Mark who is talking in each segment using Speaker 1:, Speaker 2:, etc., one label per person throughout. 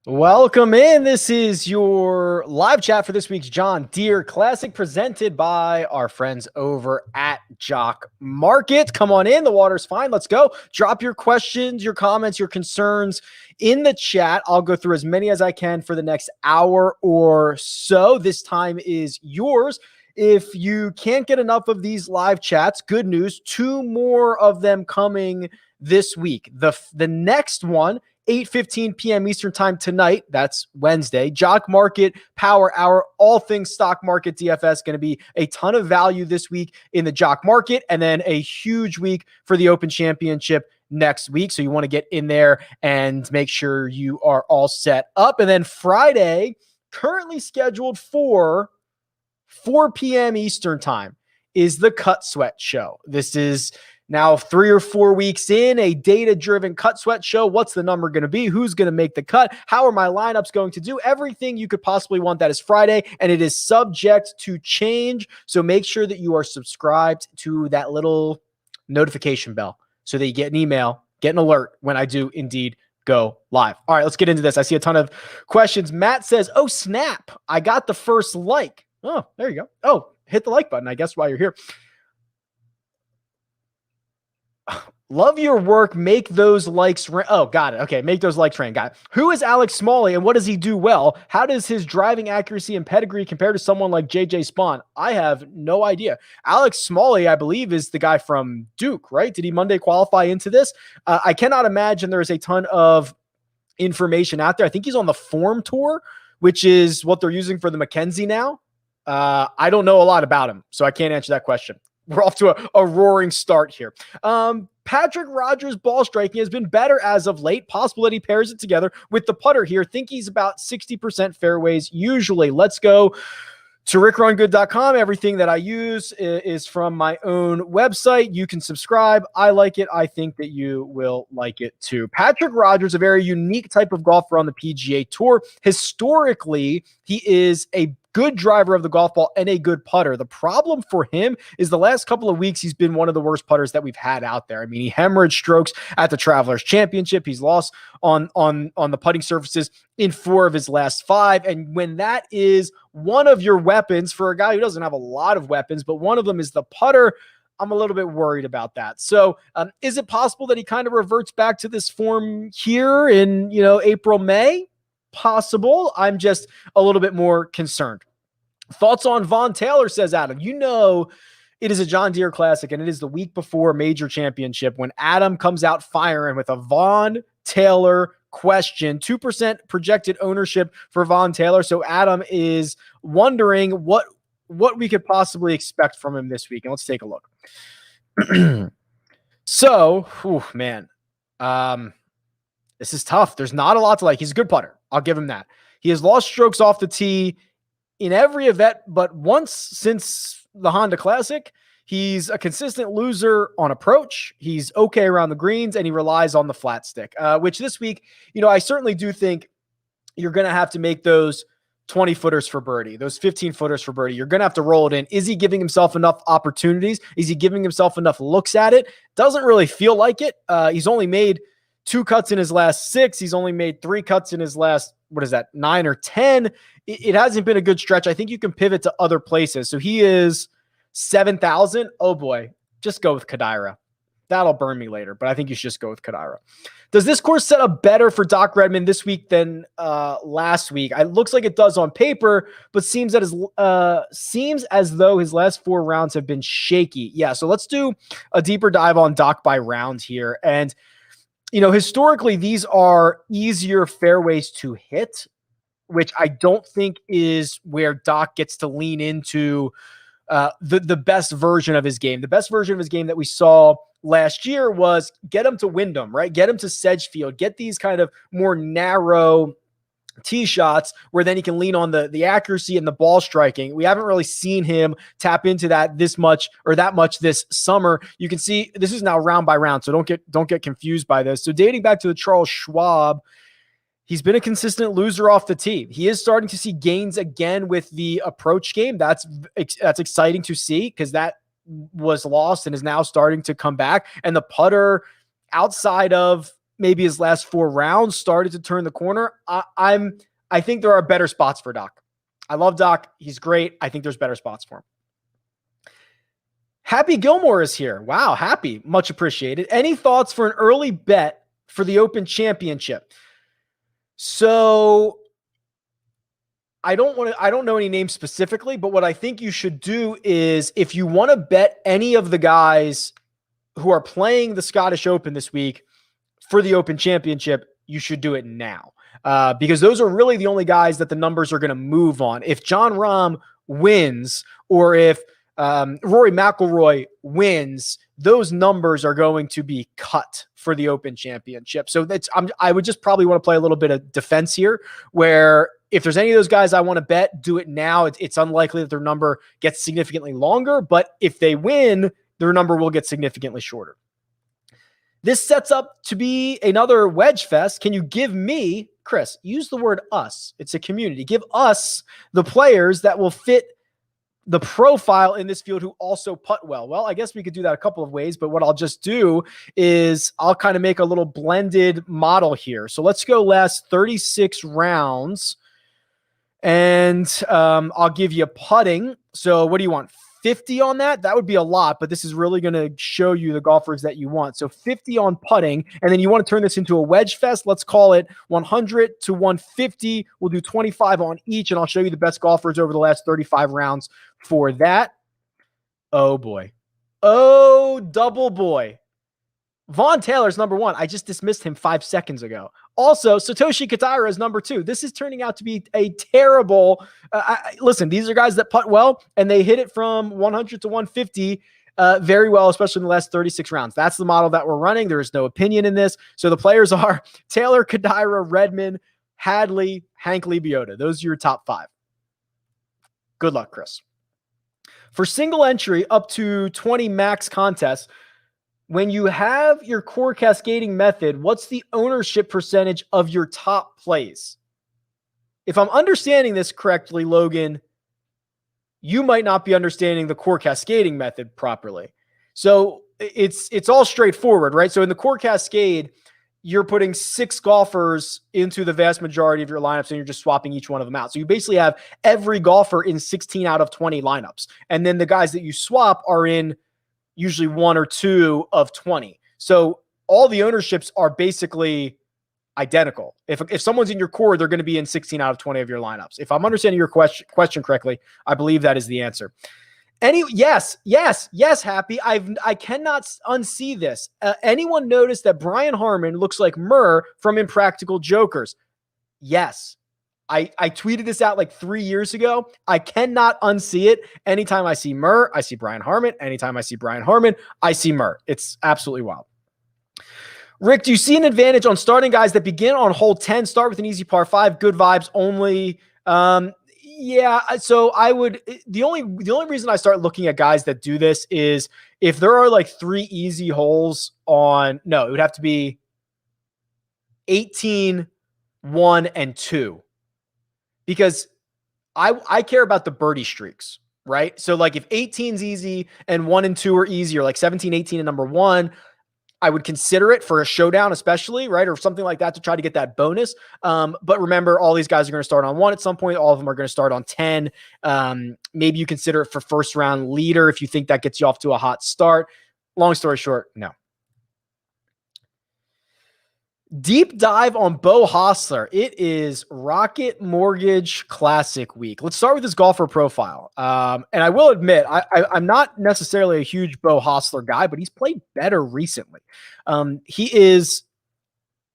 Speaker 1: Welcome in. This is your live chat for this week's John Deere Classic, presented by our friends over at Jock Market. Come on in. The water's fine. Let's go. Drop your questions, your comments, your concerns in the chat. I'll go through as many as I can for the next hour or so. This time is yours. If you can't get enough of these live chats, good news. 2 more of them coming this week. The next one, 8:15 p.m. Eastern time tonight. That's Wednesday. Jock Market Power Hour, all things stock market DFS. Going to be a ton of value this week in the Jock Market, and then a huge week for the Open Championship next week. So you want to get in there and make sure you are all set up. And then Friday, currently scheduled for 4 p.m. Eastern time, is the Cut Sweat Show. This is now 3 or 4 weeks in, a data-driven cut sweat show. What's the number going to be? Who's going to make the cut? How are my lineups going to do? Everything you could possibly want. That is Friday, and it is subject to change. So make sure that you are subscribed to that little notification bell so that you get an email, get an alert when I do indeed go live. All right, let's get into this. I see a ton of questions. Matt says, oh, snap. I got the first like. Oh, there you go. Oh, hit the like button, I guess, while you're here. Love your work. Make those likes rain. Oh, got it. Okay, make those likes rain. Got it. Who is Alex Smalley and what does he do well? How does his driving accuracy and pedigree compare to someone like JJ Spawn? I have no idea. Alex Smalley, I believe, is the guy from Duke, right? Did he Monday qualify into this? I cannot imagine there is a ton of information out there. I think he's on the Form Tour, which is what they're using for the Mackenzie now. I don't know a lot about him, so I can't answer that question. We're off to a roaring start here. Patrick Rogers' ball striking has been better as of late. Possible that he pairs it together with the putter here. Think he's about 60% fairways usually. Let's go to RickRunGood.com. Everything that I use is from my own website. You can subscribe. I like it. I think that you will like it too. Patrick Rogers, a very unique type of golfer on the PGA Tour. Historically, he is a good driver of the golf ball and a good putter. The problem for him is the last couple of weeks, he's been one of the worst putters that we've had out there. I mean, he hemorrhaged strokes at the Travelers Championship. He's lost on the putting surfaces in 4 of his last 5. And when that is one of your weapons for a guy who doesn't have a lot of weapons, but one of them is the putter, I'm a little bit worried about that. So is it possible that he kind of reverts back to this form here in, April, May? Possible. I'm just a little bit more concerned. Thoughts on Vaughn Taylor, says Adam. It is a John Deere Classic, and it is the week before Major Championship when Adam comes out firing with a Vaughn Taylor question. 2% projected ownership for Vaughn Taylor. So Adam is wondering what we could possibly expect from him this week. And let's take a look. This is tough. There's not a lot to like. He's a good putter. I'll give him that. He has lost strokes off the tee in every event, but once since the Honda Classic. He's a consistent loser on approach. He's okay around the greens, and he relies on the flat stick, which this week, I certainly do think you're going to have to make those 20-footers for birdie, those 15-footers for birdie. You're going to have to roll it in. Is he giving himself enough opportunities? Is he giving himself enough looks at it? Doesn't really feel like it. He's only made 2 cuts in his last 6. He's only made 3 cuts in his last, 9 or 10. It hasn't been a good stretch. I think you can pivot to other places. So he is 7,000. Oh boy, just go with Kadira. That'll burn me later, but I think you should just go with Kadira. Does this course set up better for Doc Redman this week than last week? It looks like it does on paper, but seems as though his last 4 rounds have been shaky. Yeah, so let's do a deeper dive on Doc by round here. And historically, these are easier fairways to hit, which I don't think is where Doc gets to lean into the best version of his game. The best version of his game that we saw last year was get him to Wyndham, right? Get him to Sedgefield, get these kind of more narrow tee shots where then he can lean on the accuracy and the ball striking. We haven't really seen him tap into that this much or that much this summer. You can see this is now round by round, so don't get confused by this. So dating back to the Charles Schwab, he's been a consistent loser off the tee. He is starting to see gains again with the approach game. That's exciting to see because that was lost and is now starting to come back. And the putter, outside of maybe his last 4 rounds, started to turn the corner. I think there are better spots for Doc. I love Doc. He's great. I think there's better spots for him. Happy Gilmore is here. Wow, Happy. Much appreciated. Any thoughts for an early bet for the Open Championship? So I don't know any names specifically, but what I think you should do is, if you want to bet any of the guys who are playing the Scottish Open this week for the Open Championship, you should do it now. Because those are really the only guys that the numbers are going to move on. If Jon Rahm wins, or if Rory McIlroy wins, those numbers are going to be cut for the Open Championship. So I would just probably want to play a little bit of defense here, where if there's any of those guys I want to bet, do it now. It's unlikely that their number gets significantly longer, but if they win, their number will get significantly shorter. This sets up to be another wedge fest. Can you give me, Chris, use the word us. It's a community. Give us the players that will fit the profile in this field who also putt well. Well, I guess we could do that a couple of ways, but what I'll just do is I'll kind of make a little blended model here. So let's go last 36 rounds, and I'll give you putting. So what do you want? 50 on that? That would be a lot, but this is really going to show you the golfers that you want. So 50 on putting, and then you want to turn this into a wedge fest. Let's call it 100 to 150. We'll do 25 on each, and I'll show you the best golfers over the last 35 rounds for that. Oh boy. Oh, double boy. Vaughn Taylor's number 1. I just dismissed him 5 seconds ago. Also, Satoshi Kotaira is number 2. This is turning out to be a terrible. Listen, these are guys that putt well, and they hit it from 100 to 150 very well, especially in the last 36 rounds. That's the model that we're running. There is no opinion in this. So the players are Taylor, Kotaira, Redman, Hadley, Hank Lebioda. Those are your top 5. Good luck, Chris. For single entry up to 20 max contests, when you have your core cascading method, what's the ownership percentage of your top plays? If I'm understanding this correctly, Logan, you might not be understanding the core cascading method properly. So it's all straightforward, right? So in the core cascade, you're putting 6 golfers into the vast majority of your lineups, and you're just swapping each one of them out. So you basically have every golfer in 16 out of 20 lineups. And then the guys that you swap are in usually 1 or 2 of 20. So all the ownerships are basically identical. If someone's in your core, they're going to be in 16 out of 20 of your lineups. If I'm understanding your question correctly, I believe that is the answer. Yes, Happy. I cannot unsee this. Anyone notice that Brian Harman looks like Murr from Impractical Jokers? Yes. I tweeted this out like 3 years ago. I cannot unsee it. Anytime I see Murr, I see Brian Harman. Anytime I see Brian Harman, I see Murr. It's absolutely wild. Rick, do you see an advantage on starting guys that begin on hole 10, start with an easy par 5, good vibes only? Yeah. So the only reason I start looking at guys that do this is if there are like 3 easy holes it would have to be 18, 1, and 2. Because I care about the birdie streaks, right? So like if 18's easy and 1 and 2 are easy, or like 17, 18 and number 1, I would consider it for a showdown, especially, right? Or something like that to try to get that bonus. But remember, all these guys are going to start on 1 at some point. All of them are going to start on 10. Maybe you consider it for first round leader if you think that gets you off to a hot start. Long story short, no. Deep dive on Bo Hostler. It is Rocket Mortgage Classic week. Let's start with his golfer profile. And I will admit, I'm not necessarily a huge Bo Hostler guy, but he's played better recently. He is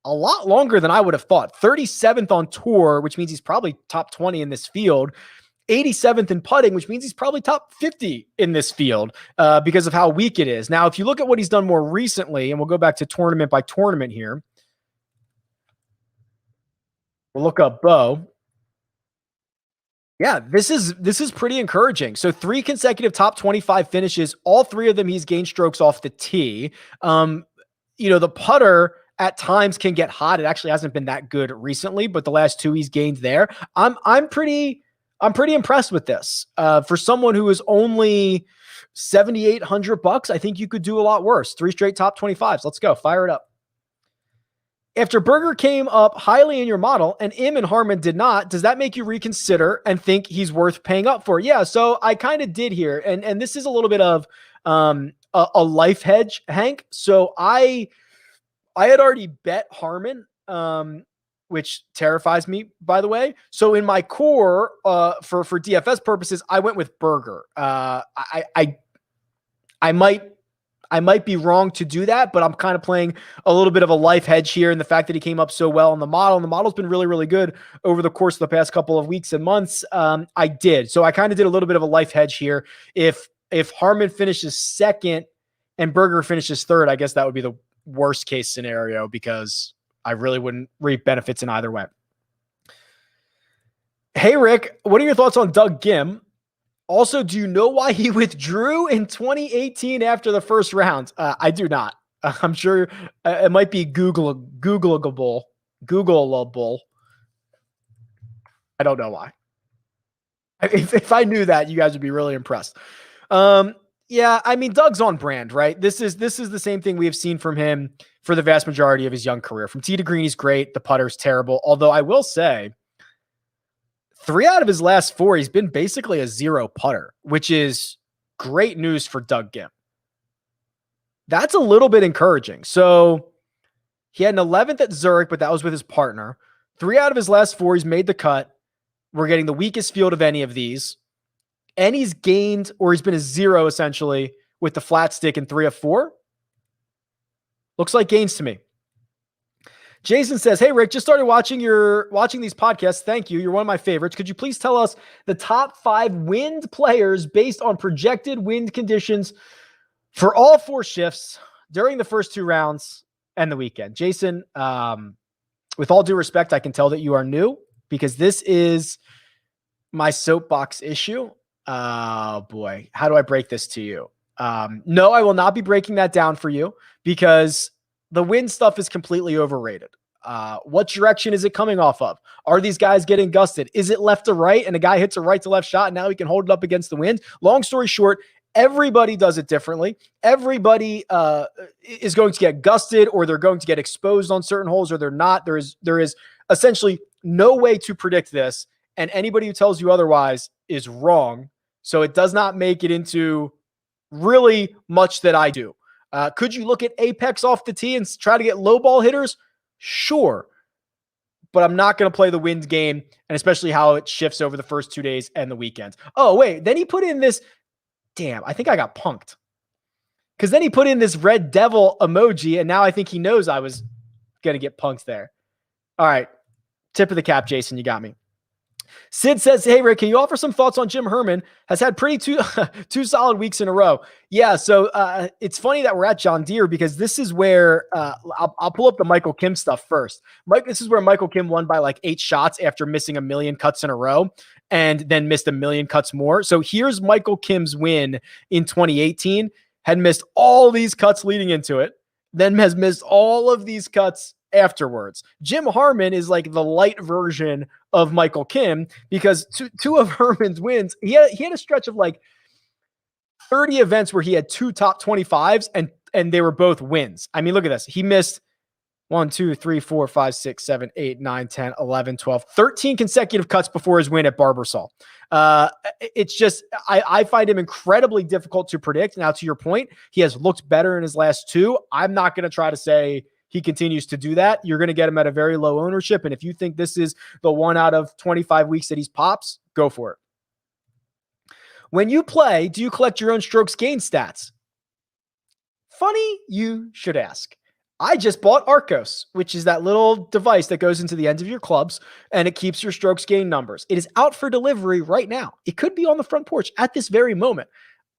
Speaker 1: a lot longer than I would have thought. 37th on tour, which means he's probably top 20 in this field. 87th in putting, which means he's probably top 50 in this field because of how weak it is. Now, if you look at what he's done more recently, and we'll go back to tournament by tournament here. We'll look up Bo. Yeah, this is pretty encouraging. So 3 consecutive top 25 finishes. All 3 of them he's gained strokes off the tee. The putter at times can get hot. It actually hasn't been that good recently, but the last 2 he's gained there. I'm pretty I'm pretty impressed with this. For someone who is only $7,800, I think you could do a lot worse. 3 straight top 25s. Let's go. Fire it up. After Berger came up highly in your model and Im and Harmon did not, does that make you reconsider and think he's worth paying up for? Yeah, so I kind of did here. And this is a little bit of a life hedge, Hank. So I had already bet Harmon, which terrifies me, by the way. So in my core, for DFS purposes, I went with Berger. I might be wrong to do that, but I'm kind of playing a little bit of a life hedge here. And the fact that he came up so well in the model, and the model's been really, really good over the course of the past couple of weeks and months. I did. So I kind of did a little bit of a life hedge here. If Harmon finishes second and Berger finishes third, I guess that would be the worst case scenario because I really wouldn't reap benefits in either way. Hey, Rick, what are your thoughts on Doug Gim? Also, do you know why he withdrew in 2018 after the first round? I do not. I'm sure it might be Googleable. I don't know why. If I knew that, you guys would be really impressed. Yeah, I mean, Doug's on brand, right? This is the same thing we have seen from him for the vast majority of his young career. From tee to green, he's great. The putter's terrible. Although I will say, 3 out of his last 4, he's been basically a 0 putter, which is great news for Doug Gim. That's a little bit encouraging. So he had an 11th at Zurich, but that was with his partner. 3 out of his last 4, he's made the cut. We're getting the weakest field of any of these. And he's gained, or he's been a 0 essentially with the flat stick in 3 of 4. Looks like gains to me. Jason says, hey, Rick, just started watching these podcasts. Thank you. You're one of my favorites. Could you please tell us the top 5 wind players based on projected wind conditions for all 4 shifts during the first 2 rounds and the weekend? Jason, with all due respect, I can tell that you are new because this is my soapbox issue. Oh boy. How do I break this to you? No, I will not be breaking that down for you because the wind stuff is completely overrated. What direction is it coming off of? Are these guys getting gusted? Is it left to right and a guy hits a right to left shot and now he can hold it up against the wind? Long story short, everybody does it differently. Everybody is going to get gusted or they're going to get exposed on certain holes or they're not. There is essentially no way to predict this. And anybody who tells you otherwise is wrong. So it does not make it into really much that I do. Could you look at apex off the tee and try to get low ball hitters? Sure. But I'm not going to play the wind game, and especially how it shifts over the first 2 days and the weekends. Oh, wait. Then he put in this. Damn, I think I got punked. Because then he put in this red devil emoji, and now I think he knows I was going to get punked there. All right. Tip of the cap, Jason. You got me. Sid says, hey, Rick, can you offer some thoughts on Jim Herman? Has had pretty two solid weeks in a row. Yeah, so it's funny that we're at John Deere because this is where I'll pull up the Michael Kim stuff first. This is where Michael Kim won by like 8 shots after missing a million cuts in a row and then missed a million cuts more. So here's Michael Kim's win in 2018. Had missed all these cuts leading into it, then has missed all of these cuts afterwards. Jim Harmon is like the light version of Michael Kim because two of Herman's wins, he had a stretch of like 30 events where he had 2 top 25s and they were both wins. I mean, look at this. He missed 1, 2, 3, 4, 5, 6, 7, 8, 9, 10, 11, 12, 13 consecutive cuts before his win at Barbasol. It's just, I find him incredibly difficult to predict. Now, to your point, he has looked better in his last 2. I'm not going to try to say he continues to do that. You're going to get him at a very low ownership. And if you think this is the 1 out of 25 weeks that he's pops, go for it. When you play, do you collect your own strokes gain stats? Funny you should ask. I just bought Arcos, which is that little device that goes into the ends of your clubs and it keeps your strokes gain numbers. It is out for delivery right now. It could be on the front porch at this very moment.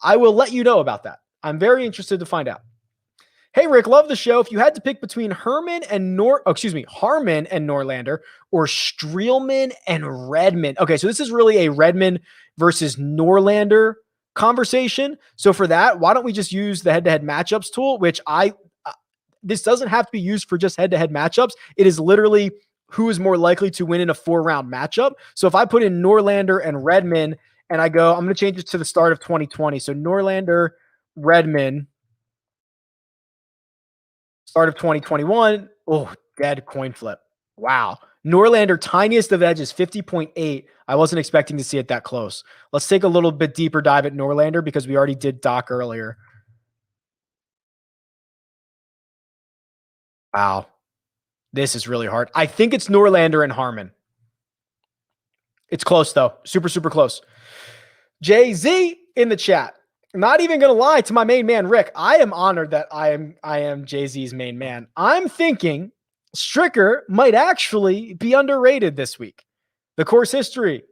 Speaker 1: I will let you know about that. I'm very interested to find out. Hey, Rick, love the show. If you had to pick between Harmon and Norlander or Streelman and Redmond. Okay, so this is really a Redmond versus Norlander conversation. So for that, why don't we just use the head-to-head matchups tool, which this doesn't have to be used for just head-to-head matchups. It is literally who is more likely to win in a 4-round matchup. So if I put in Norlander and Redman and I go, I'm going to change it to the start of 2020. So Norlander, Redman, start of 2021. Oh, dead coin flip. Wow. Norlander, tiniest of edges, 50.8. I wasn't expecting to see it that close. Let's take a little bit deeper dive at Norlander because we already did Doc earlier. Wow. This is really hard. I think it's Norlander and Harmon. It's close, though. Super, super close. Jay-Z in the chat. Not even going to lie to my main man, Rick. I am honored that I am Jay-Z's main man. I'm thinking Stricker might actually be underrated this week. The course history,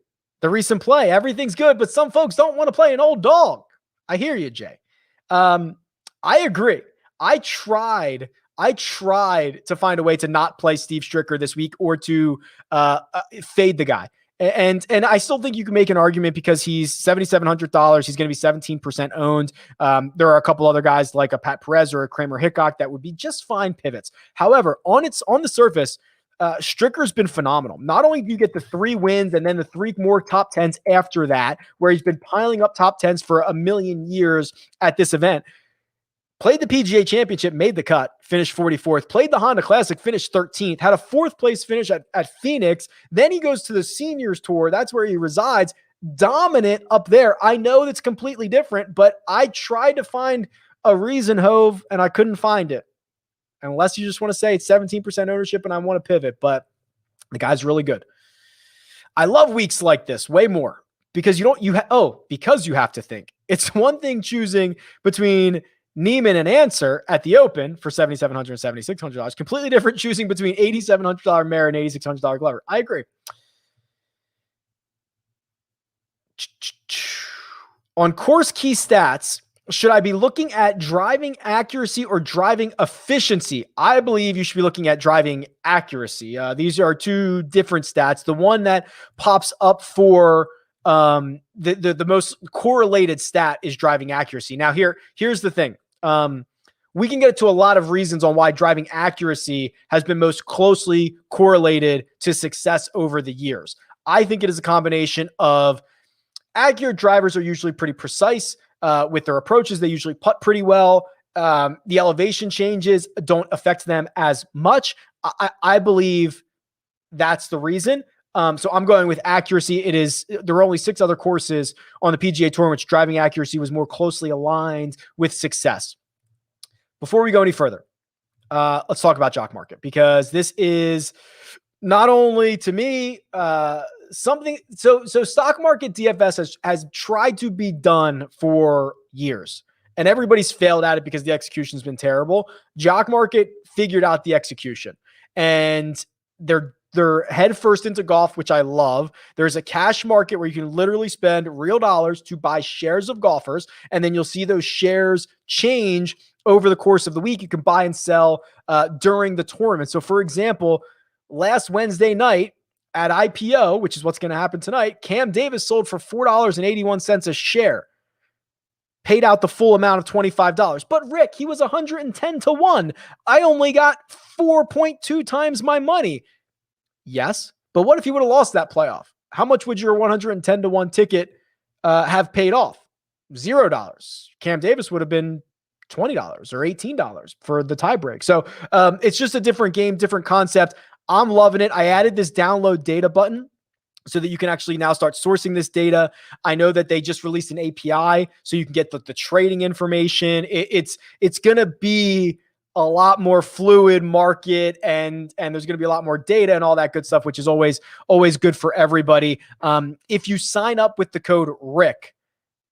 Speaker 1: the recent play, everything's good, but some folks don't want to play an old dog. I hear you, Jay. I agree. I tried to find a way to not play Steve Stricker this week or to fade the guy. And I still think you can make an argument because he's $7,700. He's going to be 17% owned. There are a couple other guys like a Pat Perez or a Kramer Hickok that would be just fine pivots. However, on the surface, Stricker's been phenomenal. Not only do you get the 3 wins and then the 3 more top 10s after that, where he's been piling up top 10s for a million years at this event. Played the PGA Championship, made the cut, finished 44th. Played the Honda Classic, finished 13th. Had a 4th place finish at Phoenix. Then he goes to the Seniors Tour. That's where he resides. Dominant up there. I know that's completely different, but I tried to find a reason, Hove, and I couldn't find it. Unless you just want to say it's 17% ownership and I want to pivot, but the guy's really good. I love weeks like this way more because because you have to think. It's one thing choosing between Neiman and Answer at the Open for $7,700 and $7,600. Completely different choosing between $8,700 Mare and $8,600 Glover. I agree. On course key stats, should I be looking at driving accuracy or driving efficiency? I believe you should be looking at driving accuracy. These are 2 different stats. The one that pops up for the most correlated stat is driving accuracy. Now here's the thing. We can get to a lot of reasons on why driving accuracy has been most closely correlated to success over the years. I think it is a combination of accurate drivers are usually pretty precise with their approaches. They usually putt pretty well. The elevation changes don't affect them as much. I believe that's the reason. So I'm going with accuracy. There are only 6 other courses on the PGA Tour in which driving accuracy was more closely aligned with success. Before we go any further, let's talk about Jock Market because this is not only to me something. So Stock Market DFS has tried to be done for years, and everybody's failed at it because the execution's been terrible. Jock Market figured out the execution, and they're head first into golf, which I love. There's a cash market where you can literally spend real dollars to buy shares of golfers, and then you'll see those shares change over the course of the week. You can buy and sell during the tournament. So, for example, last Wednesday night at IPO, which is what's going to happen tonight, Cam Davis sold for $4.81 a share. Paid out the full amount of $25. But Rick, he was 110 to 1. I only got 4.2 times my money. Yes, but what if you would have lost that playoff? How much would your 110 to 1 ticket have paid off? $0. Cam Davis would have been $20 or $18 for the tiebreak. So it's just a different game, different concept. I'm loving it. I added this download data button so that you can actually now start sourcing this data. I know that they just released an API so you can get the trading information. It's going to be a lot more fluid market and there's going to be a lot more data and all that good stuff, which is always good for everybody. If you sign up with the code RICK,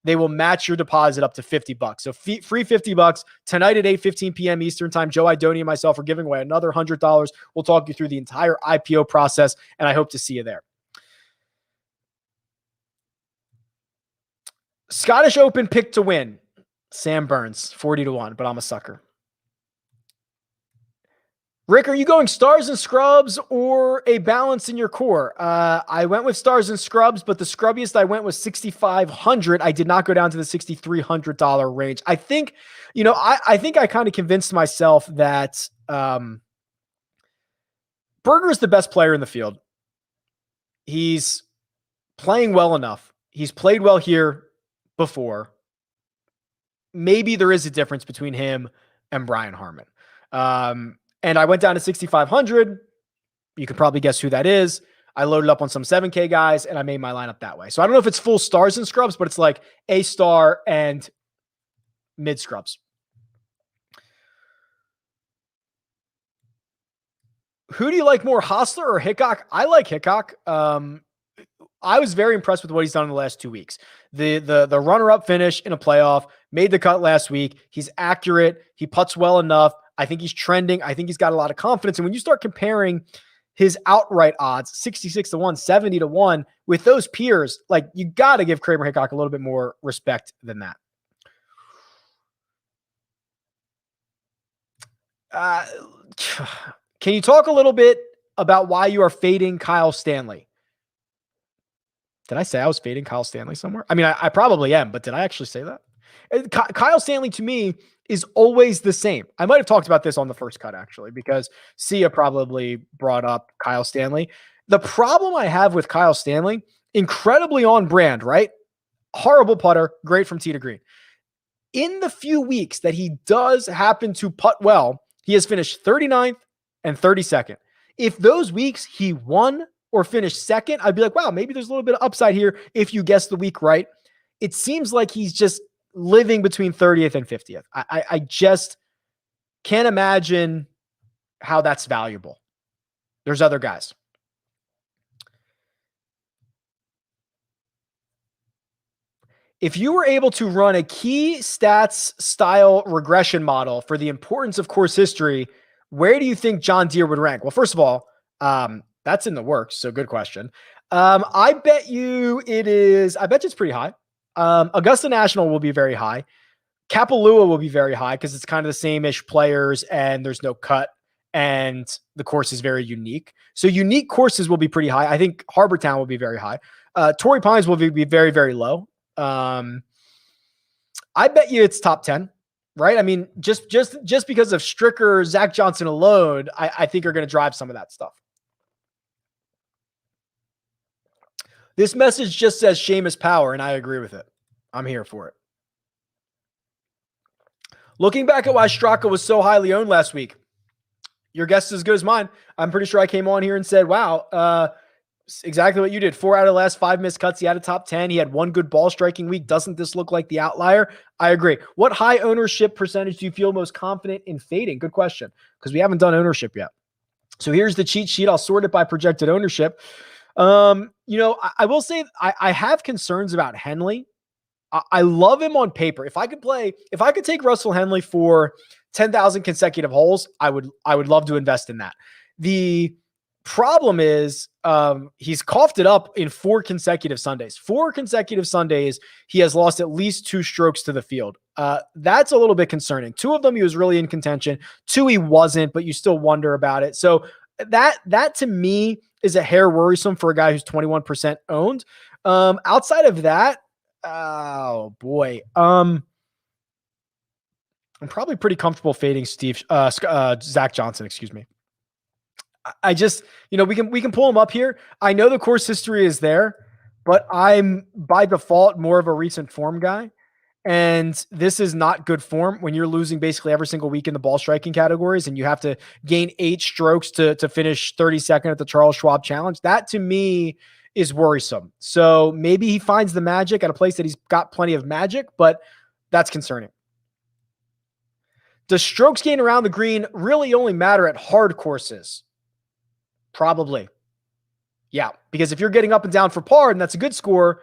Speaker 1: they will match your deposit up to $50. So free $50 tonight at 8:15 p.m. Eastern time. Joe Idoni and myself are giving away another $100. We'll talk you through the entire IPO process, and I hope to see you there. Scottish Open pick to win. Sam Burns, 40 to 1, but I'm a sucker. Rick, are you going stars and scrubs or a balance in your core? I went with stars and scrubs, but the scrubbiest I went was $6,500. I did not go down to the $6,300 range. I think, I think I kind of convinced myself that Berger is the best player in the field. He's playing well enough. He's played well here before. Maybe there is a difference between him and Brian Harman. And I went down to 6,500. You can probably guess who that is. I loaded up on some 7K guys and I made my lineup that way. So I don't know if it's full stars and scrubs, but it's like A star and mid scrubs. Who do you like more, Hostler or Hickok? I like Hickok. I was very impressed with what he's done in the last 2 weeks. The runner-up finish in a playoff, made the cut last week. He's accurate. He putts well enough. I think he's trending. I think he's got a lot of confidence. And when you start comparing his outright odds, 66-1, 70-1, with those peers, like, you got to give Kramer Hickok a little bit more respect than that. Can you talk a little bit about why you are fading Kyle Stanley? Did I say I was fading Kyle Stanley somewhere? I mean, I probably am, but did I actually say that? Kyle Stanley, to me, is always the same. I might have talked about this on the first cut, actually, because Sia probably brought up Kyle Stanley. The problem I have with Kyle Stanley, incredibly on brand, right? Horrible putter, great from tee to green. In the few weeks that he does happen to putt well, he has finished 39th and 32nd. If those weeks he won or finished second, I'd be like, wow, maybe there's a little bit of upside here if you guess the week right. It seems like he's just living between 30th and 50th. I just can't imagine how that's valuable. There's other guys. If you were able to run a key stats style regression model for the importance of course history, where do you think John Deere would rank? Well, first of all, that's in the works. So good question. I bet you it's pretty high. Augusta National will be very high. Kapalua will be very high because it's kind of the same-ish players and there's no cut and the course is very unique. So unique courses will be pretty high. I think Harbor Town will be very high. Torrey Pines will be very, very low. I bet you it's top 10, right? I mean, just because of Stricker, Zach Johnson alone, I think are going to drive some of that stuff. This message just says Seamus Power, and I agree with it. I'm here for it. Looking back at why Straka was so highly owned last week, your guess is as good as mine. I'm pretty sure I came on here and said, wow, exactly what you did. 4 out of the last 5 missed cuts. He had a top 10. He had 1 good ball striking week. Doesn't this look like the outlier? I agree. What high ownership percentage do you feel most confident in fading? Good question, because we haven't done ownership yet. So here's the cheat sheet. I'll sort it by projected ownership. I will say I have concerns about Henley. I love him on paper. If I could take Russell Henley for 10,000 consecutive holes, I would love to invest in that. The problem is he's coughed it up in 4 consecutive Sundays. 4 consecutive Sundays, he has lost at least 2 strokes to the field. That's a little bit concerning. 2 of them, he was really in contention. 2, he wasn't, but you still wonder about it. So that to me is a hair worrisome for a guy who's 21% owned. Outside of that, oh boy. I'm probably pretty comfortable fading Zach Johnson, excuse me. I just, we can pull him up here. I know the course history is there, but I'm by default more of a recent form guy. And this is not good form when you're losing basically every single week in the ball striking categories and you have to gain 8 strokes to finish 32nd at the Charles Schwab Challenge. That to me is worrisome. So maybe he finds the magic at a place that he's got plenty of magic, but that's concerning. Does strokes gain around the green really only matter at hard courses? Probably. Yeah, because if you're getting up and down for par and that's a good score,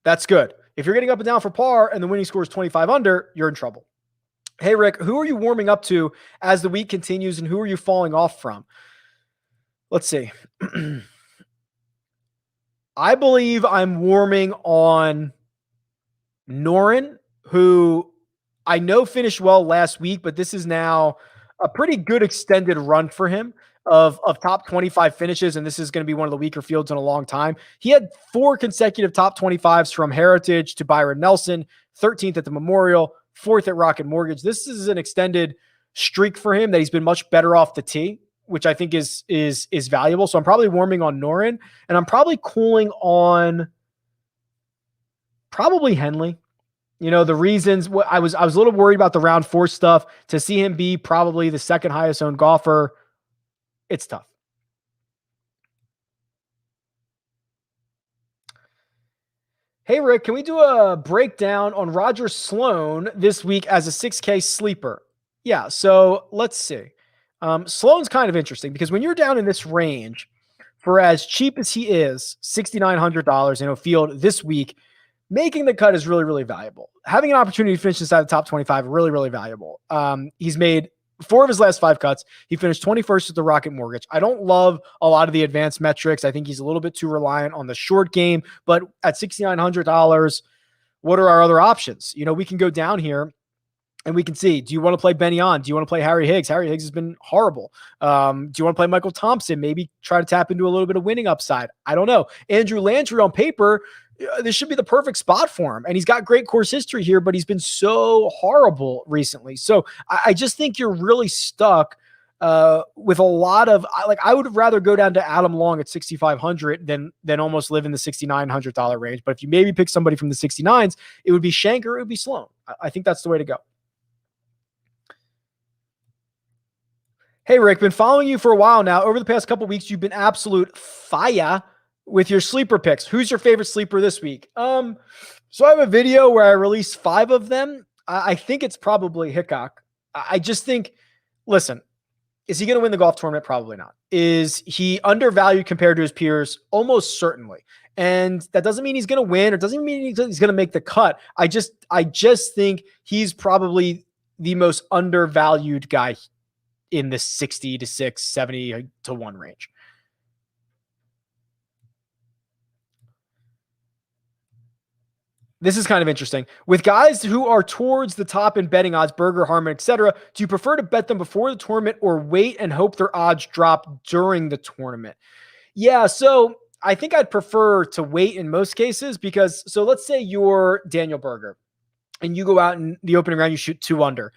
Speaker 1: that's good. If you're getting up and down for par and the winning score is 25 under, you're in trouble. Hey, Rick, who are you warming up to as the week continues and who are you falling off from? Let's see. I believe I'm warming on Noren, who I know finished well last week, but this is now a pretty good extended run for him of top 25 finishes, and this is going to be one of the weaker fields in a long time. He had 4 consecutive top 25s from Heritage to Byron Nelson, 13th at the Memorial, 4th at Rocket Mortgage. This is an extended streak for him that he's been much better off the tee. which I think is valuable. So I'm probably warming on Norin, and I'm probably cooling on probably Henley. The reasons I was a little worried about the round 4 stuff. To see him be probably the second highest owned golfer, it's tough. Hey, Rick, can we do a breakdown on Roger Sloan this week as a 6K sleeper? Yeah, so let's see. Sloan's kind of interesting because when you're down in this range, for as cheap as he is, $6,900 in a field this week, making the cut is really, really valuable. Having an opportunity to finish inside the top 25, really, really valuable. He's made 4 of his last 5 cuts. He finished 21st with the Rocket Mortgage. I don't love a lot of the advanced metrics. I think he's a little bit too reliant on the short game, but at $6,900, what are our other options? We can go down here and we can see, do you want to play Benny On? Do you want to play Harry Higgs? Harry Higgs has been horrible. Do you want to play Michael Thompson? Maybe try to tap into a little bit of winning upside. I don't know. Andrew Landry on paper, this should be the perfect spot for him. And he's got great course history here, but he's been so horrible recently. So I just think you're really stuck with a lot of, I would rather go down to Adam Long at 6,500 than almost live in the $6,900 range. But if you maybe pick somebody from the 69s, it would be Shanker, it would be Sloan. I think that's the way to go. Hey, Rick, been following you for a while now. Over the past couple of weeks, you've been absolute fire with your sleeper picks. Who's your favorite sleeper this week? So I have a video where I released 5 of them. I think it's probably Hickok. I just think, listen, is he going to win the golf tournament? Probably not. Is he undervalued compared to his peers? Almost certainly. And that doesn't mean he's going to win, or doesn't mean he's going to make the cut. I just think he's probably the most undervalued guy in the 60 to 6, 70 to 1 range. This is kind of interesting. With guys who are towards the top in betting odds, Berger, Harmon, etc., do you prefer to bet them before the tournament or wait and hope their odds drop during the tournament? Yeah, so I think I'd prefer to wait in most cases because, so let's say you're Daniel Berger and you go out in the opening round, you shoot 2 under.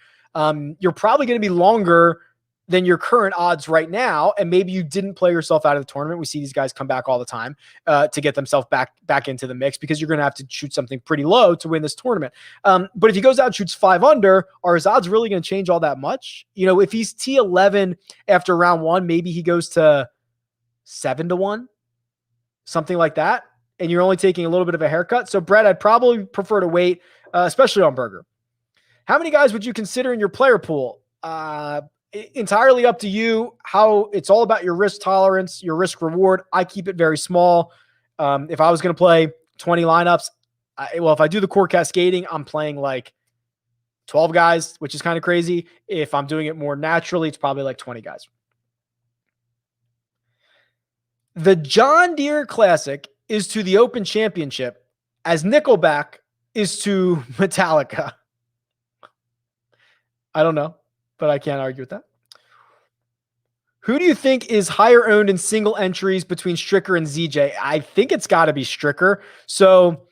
Speaker 1: You're probably going to be longer than your current odds right now, and maybe you didn't play yourself out of the tournament. We see these guys come back all the time to get themselves back into the mix because you're going to have to shoot something pretty low to win this tournament. But if he goes out and shoots 5 under, are his odds really going to change all that much? If he's T11 after round 1, maybe he goes to 7 to 1, something like that, and you're only taking a little bit of a haircut. So, Brett, I'd probably prefer to wait, especially on Berger. How many guys would you consider in your player pool? Entirely up to you. How it's all about your risk tolerance, your risk reward. I keep it very small. If I was going to play 20 lineups, if I do the core cascading, I'm playing like 12 guys, which is kind of crazy. If I'm doing it more naturally, it's probably like 20 guys. The John Deere Classic is to the Open Championship as Nickelback is to Metallica. I don't know, but I can't argue with that. Who do you think is higher owned in single entries between Stricker and ZJ? I think it's got to be Stricker. So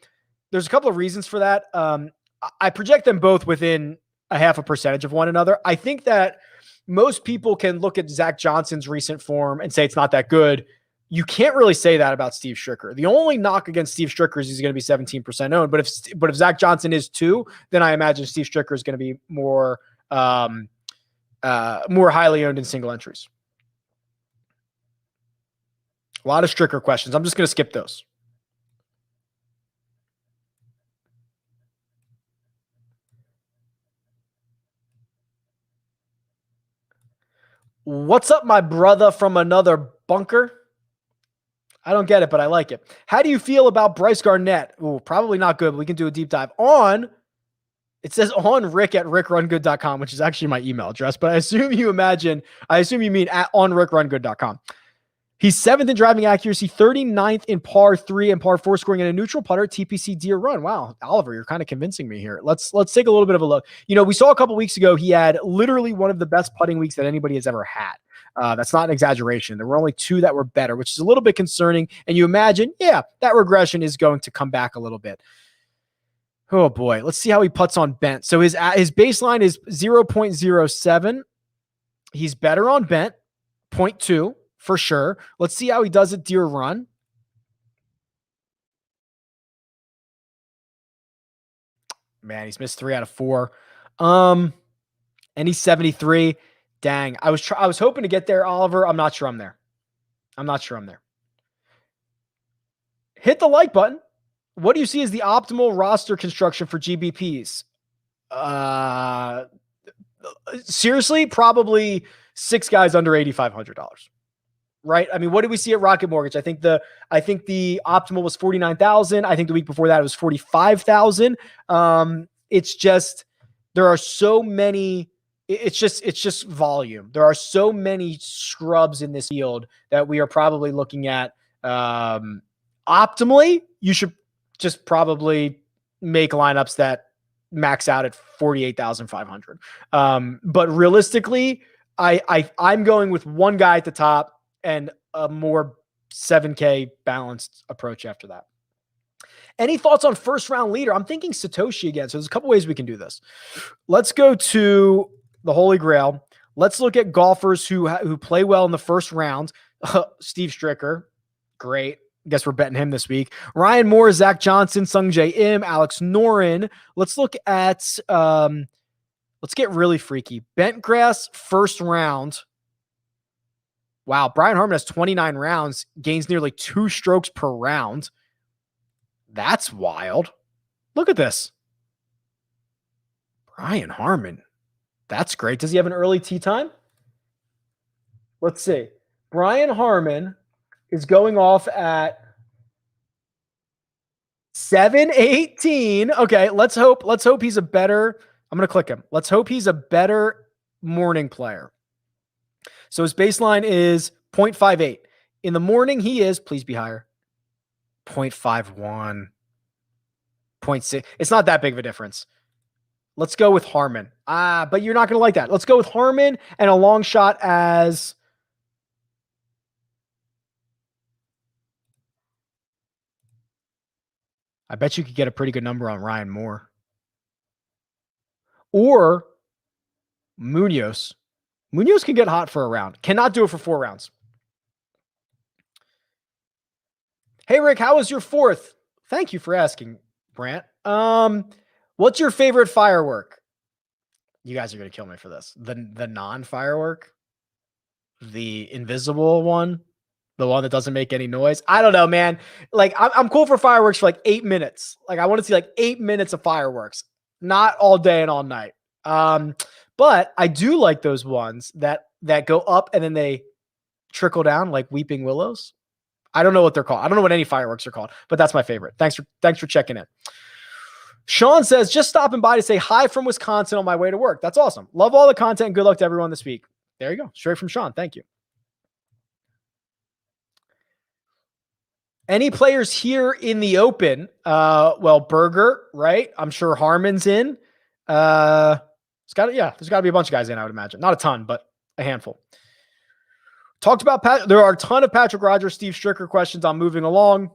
Speaker 1: there's a couple of reasons for that. I project them both within a 0.5% of one another. I think that most people can look at Zach Johnson's recent form and say it's not that good. You can't really say that about Steve Stricker. The only knock against Steve Stricker is he's going to be 17% owned. But if Zach Johnson is 2, then I imagine Steve Stricker is going to be more highly owned in single entries. A lot of Stricker questions. I'm just going to skip those. What's up, my brother from another bunker? I don't get it, but I like it. How do you feel about Bryce Garnett? Ooh, probably not good, but we can do a deep dive on. It says on Rick at RickRunGood.com, which is actually my email address, but I assume you mean on RickRunGood.com. He's 7th in driving accuracy, 39th in par 3 and par 4 scoring, and a neutral putter at TPC Deere Run. Wow, Oliver, you're kind of convincing me here. Let's take a little bit of a look. We saw a couple weeks ago he had literally one of the best putting weeks that anybody has ever had. That's not an exaggeration. There were only 2 that were better, which is a little bit concerning. And you imagine, that regression is going to come back a little bit. Oh boy, let's see how he putts on bent. So his baseline is 0.07. He's better on bent. 0.2 for sure. Let's see how he does at Deere Run. Man, he's missed 3 out of 4. And he's 73. Dang. I was hoping to get there, Oliver. I'm not sure I'm there. Hit the like button. What do you see as the optimal roster construction for GBPs? Seriously, probably 6 guys under $8,500. Right? I mean, what did we see at Rocket Mortgage? I think the optimal was 49,000. I think the week before that it was 45,000. It's just there are so many. It's just volume. There are so many scrubs in this field that we are probably looking at. Optimally, you should just probably make lineups that max out at 48,500. But realistically, I'm going with one guy at the top and a more 7K balanced approach after that. Any thoughts on first round leader? I'm thinking Satoshi again. So there's a couple ways we can do this. Let's go to the Holy Grail. Let's look at golfers who play well in the first round. Steve Stricker, great. Guess we're betting him this week. Ryan Moore, Zach Johnson, Sung J Im, Alex Noren. Let's look at let's get really freaky. Bentgrass first round. Wow, Brian Harman has 29 rounds, gains nearly 2 strokes per round. That's wild. Look at this. Brian Harman. That's great. Does he have an early tee time? Let's see. Brian Harman is going off at 7:18. Okay, let's hope he's a better. I'm going to click him. Let's hope he's a better morning player. So his baseline is 0.58. In the morning, he is, please be higher, 0.51, 0.6. It's not that big of a difference. Let's go with Harman. But you're not going to like that. Let's go with Harman and a long shot as I bet you could get a pretty good number on Ryan Moore. Or Munoz. Munoz can get hot for a round. Cannot do it for 4 rounds. Hey, Rick, how was your 4th? Thank you for asking, Brant. What's your favorite firework? You guys are going to kill me for this. The non-firework? The invisible one? The one that doesn't make any noise? I don't know, man. Like, I'm cool for fireworks for like 8 minutes. Like, I want to see like 8 minutes of fireworks. Not all day and all night. But I do like those ones that go up and then they trickle down like weeping willows. I don't know what they're called. I don't know what any fireworks are called, but that's my favorite. Thanks for checking in. Sean says, just stopping by to say hi from Wisconsin on my way to work. That's awesome. Love all the content. Good luck to everyone this week. There you go. Straight from Sean. Thank you. Any players here in the open? Well, Berger, right? I'm sure Harman's in. There's got to be a bunch of guys in, I would imagine. Not a ton, but a handful. Talked about there are a ton of Patrick Rogers, Steve Stricker questions. I'm moving along.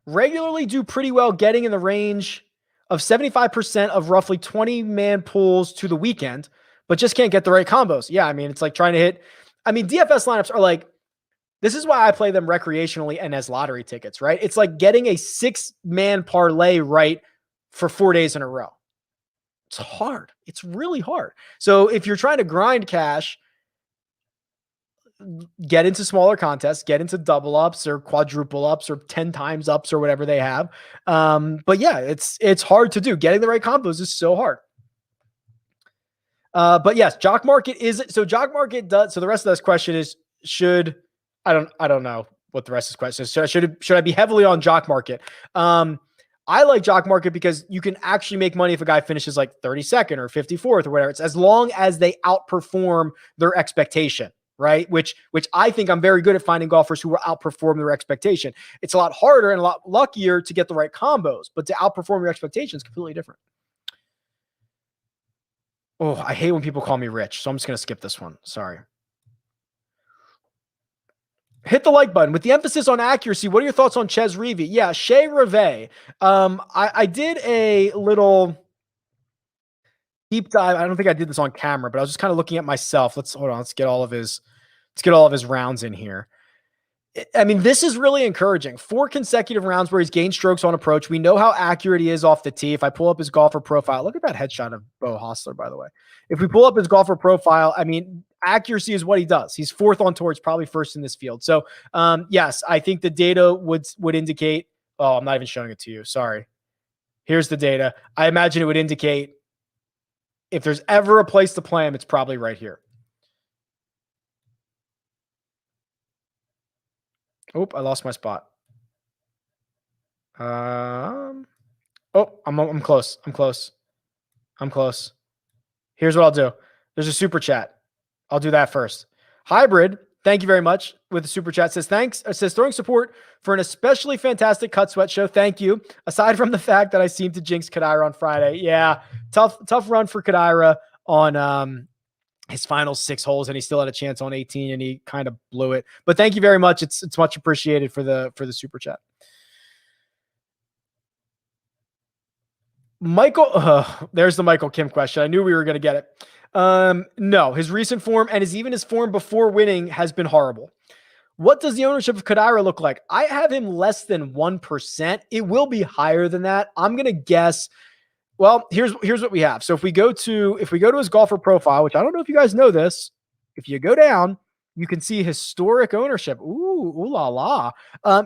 Speaker 1: Regularly do pretty well getting in the range of 75% of roughly 20-man pools to the weekend, but just can't get the right combos. Yeah, I mean, it's like trying to hit. I mean, DFS lineups are like, this is why I play them recreationally and as lottery tickets, right? It's like getting a 6-man parlay right for 4 days in a row. It's hard. It's really hard. So if you're trying to grind cash, get into smaller contests, get into double ups or quadruple ups or 10 times ups or whatever they have. But yeah, it's hard to do. Getting the right combos is so hard. But yes, Jock Market is so Jock Market does. So the rest of this question is, I don't know what the rest of this question is. Should I be heavily on Jock Market? I like Jock Market because you can actually make money if a guy finishes like 32nd or 54th or whatever. It's as long as they outperform their expectation, right? Which I think I'm very good at finding golfers who will outperform their expectation. It's a lot harder and a lot luckier to get the right combos, but to outperform your expectations is completely different. Oh, I hate when people call me rich, so I'm just going to skip this one. Sorry. Hit the like button. With the emphasis on accuracy, what are your thoughts on Ches Reavie? Yeah, Shea Reve. I did a little deep dive. I don't think I did this on camera, but I was just kind of looking at myself. Hold on. Let's get all of his rounds in here. I mean, this is really encouraging. 4 consecutive rounds where he's gained strokes on approach. We know how accurate he is off the tee. If I pull up his golfer profile, look at that headshot of Bo Hostler, by the way. If we pull up his golfer profile, I mean, accuracy is what he does. He's 4th on tour. It's probably 1st in this field. So, yes, I think the data would indicate. Oh, I'm not even showing it to you. Sorry. Here's the data. I imagine it would indicate if there's ever a place to play him, it's probably right here. Oh, I lost my spot. I'm close. I'm close. Here's what I'll do. There's a super chat. I'll do that first. Hybrid, thank you very much with the super chat. Says thanks. It says throwing support for an especially fantastic Cut Sweat show. Thank you. Aside from the fact that I seemed to jinx Kadira on Friday. Yeah, tough run for Kadira on his final 6 holes, and he still had a chance on 18, and he kind of blew it. But thank you very much. It's much appreciated for the super chat. Michael, there's the Michael Kim question. I knew we were going to get it. No, his recent form and even his form before winning has been horrible. What does the ownership of Kadira look like? I have him less than 1%. It will be higher than that. I'm going to guess. Well, here's what we have. So if we go to his golfer profile, which I don't know if you guys know this, if you go down, you can see historic ownership. Ooh la la.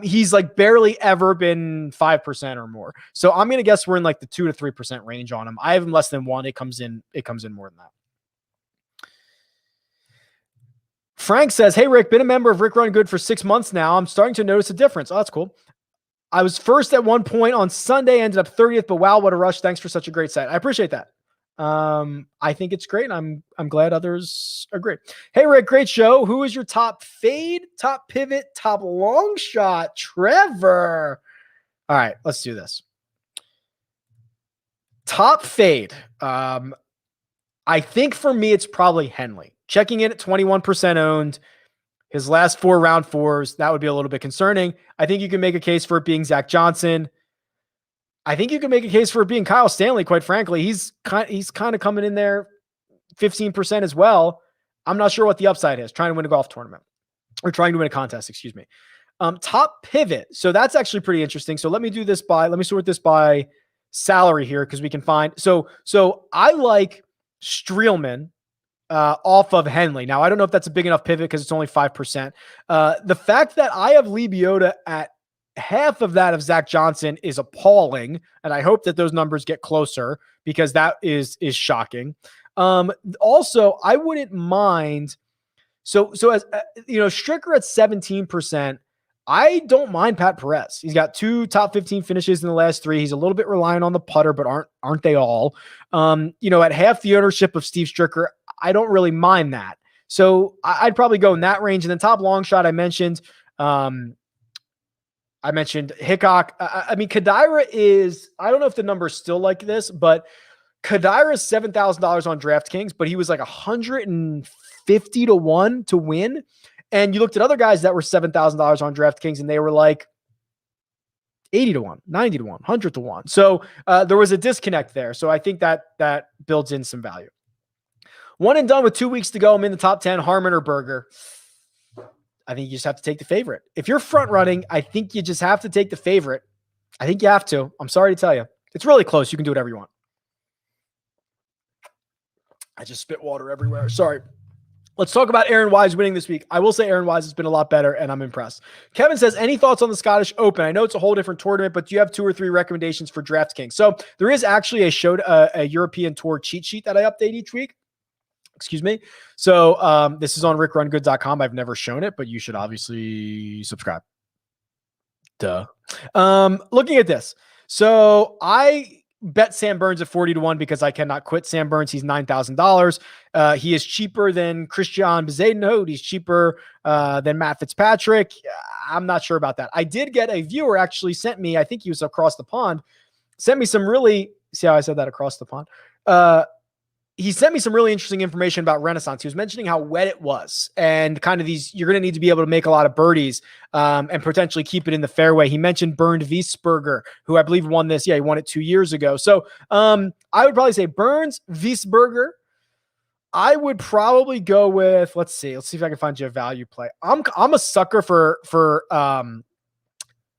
Speaker 1: He's like barely ever been 5% or more. So I'm going to guess we're in like the 2 to 3% range on him. I have him less than 1. It comes in more than that. Frank says, hey, Rick, been a member of Rick Run Good for 6 months now. I'm starting to notice a difference. Oh, that's cool. I was first at one point on Sunday, ended up 30th, but wow, what a rush. Thanks for such a great site. I appreciate that. I think it's great. I'm glad others agree. Hey, Rick, great show. Who is your top fade, top pivot, top long shot? Trevor. All right, let's do this. Top fade. I think for me, it's probably Henley. Checking in at 21% owned. His last 4 round 4s, that would be a little bit concerning. I think you can make a case for it being Zach Johnson. I think you can make a case for it being Kyle Stanley, quite frankly. He's kind of coming in there 15% as well. I'm not sure what the upside is. Trying to win a golf tournament or trying to win a contest, excuse me. Top pivot. So that's actually pretty interesting. So let me sort this by salary here because we can find. So I like Streelman off of Henley. Now, I don't know if that's a big enough pivot because it's only 5%. The fact that I have Lee Biota at half of that of Zach Johnson is appalling, and I hope that those numbers get closer because that is shocking. Also, I wouldn't mind. So as Stricker at 17%. I don't mind Pat Perez. He's got 2 top 15 finishes in the last 3. He's a little bit reliant on the putter, but aren't they all? At half the ownership of Steve Stricker, I don't really mind that. So I'd probably go in that range. And then top long shot, I mentioned Hickok. I mean, Kadira is, I don't know if the number is still like this, but Kadira is $7,000 on DraftKings, but he was like 150 to 1 to win. And you looked at other guys that were $7,000 on DraftKings and they were like 80 to 1, 90 to 1, 100 to 1. So there was a disconnect there. So I think that builds in some value. One and done with 2 weeks to go. I'm in the top 10, Harmon or Berger. I think you just have to take the favorite. If you're front running, I think you just have to take the favorite. I think you have to. I'm sorry to tell you. It's really close. You can do whatever you want. I just spit water everywhere. Sorry. Let's talk about Aaron Wise winning this week. I will say Aaron Wise has been a lot better, and I'm impressed. Kevin says, any thoughts on the Scottish Open? I know it's a whole different tournament, but do you have 2 or 3 recommendations for DraftKings? So there is actually a European Tour cheat sheet that I update each week. Excuse me. So this is on RickRunGood.com. I've never shown it, but you should obviously subscribe. Duh. Looking at this. So I bet Sam Burns at 40 to 1 because I cannot quit Sam Burns. He's $9,000. He is cheaper than Christian Bezuidenhout. He's cheaper than Matt Fitzpatrick. I'm not sure about that. I did get a viewer actually sent me, I think he was across the pond, sent me some really, see how I said that, across the pond? he sent me some really interesting information about Renaissance. He was mentioning how wet it was and kind of you're going to need to be able to make a lot of birdies and potentially keep it in the fairway. He mentioned Bernd Wiesberger, who I believe won this. Yeah, he won it 2 years ago. So I would probably say Burns, Wiesberger. I would probably go with, let's see if I can find you a value play. I'm a sucker for